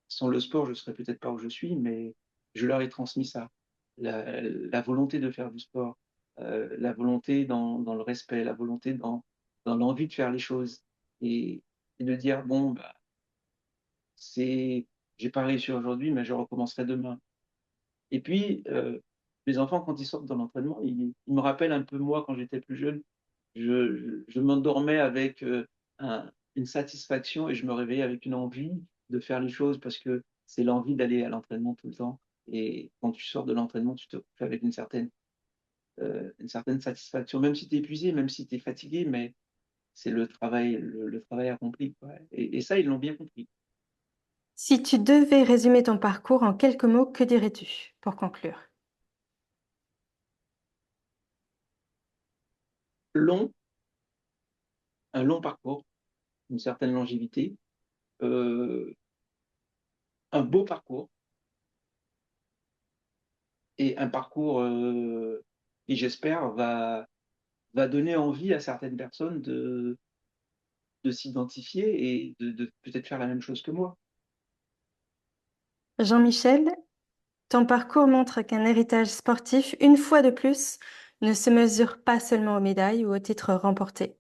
sans le sport, je serais peut-être pas où je suis, mais je leur ai transmis ça. La volonté de faire du sport, la volonté dans le respect, la volonté dans l'envie de faire les choses. Et, et de dire, bon, bah, c'est, j'ai pas réussi aujourd'hui, mais je recommencerai demain. Et puis, les enfants, quand ils sortent dans l'entraînement, ils me rappellent un peu moi quand j'étais plus jeune. Je m'endormais avec une satisfaction et je me réveillais avec une envie de faire les choses parce que c'est l'envie d'aller à l'entraînement tout le temps. Et quand tu sors de l'entraînement, tu te couches avec une certaine satisfaction, même si tu es épuisé, même si tu es fatigué, mais c'est le travail accompli, quoi. Et ça, ils l'ont bien compris. Si tu devais résumer ton parcours en quelques mots, que dirais-tu pour conclure? Long, un long parcours, une certaine longévité, euh, un beau parcours et un parcours qui, j'espère, va donner envie à certaines personnes de s'identifier et de peut-être faire la même chose que moi. Jean-Michel, ton parcours montre qu'un héritage sportif, une fois de plus, ne se mesure pas seulement aux médailles ou aux titres remportés.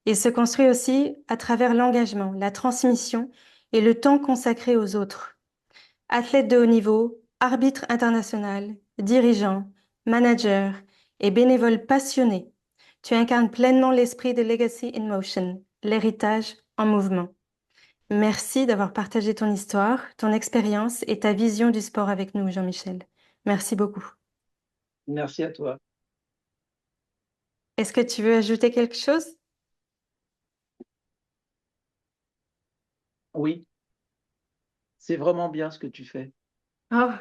Il se construit aussi à travers l'engagement, la transmission et le temps consacré aux autres. Athlète de haut niveau, arbitre international, dirigeant, manager et bénévole passionné, tu incarnes pleinement l'esprit de Legacy in Motion, l'héritage en mouvement. Merci d'avoir partagé ton histoire, ton expérience et ta vision du sport avec nous, Jean-Michel. Merci beaucoup. Merci à toi. Est-ce que tu veux ajouter quelque chose? Oui, c'est vraiment bien ce que tu fais. Oh,